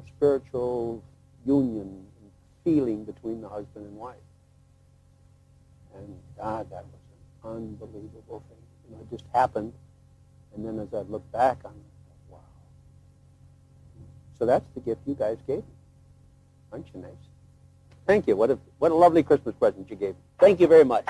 spiritual union and feeling between the husband and wife. And God, that was an unbelievable thing. It just happened, and then as I look back on it, wow. So that's the gift you guys gave me. Aren't you nice? Thank you. What a lovely Christmas present you gave me. Thank you very much.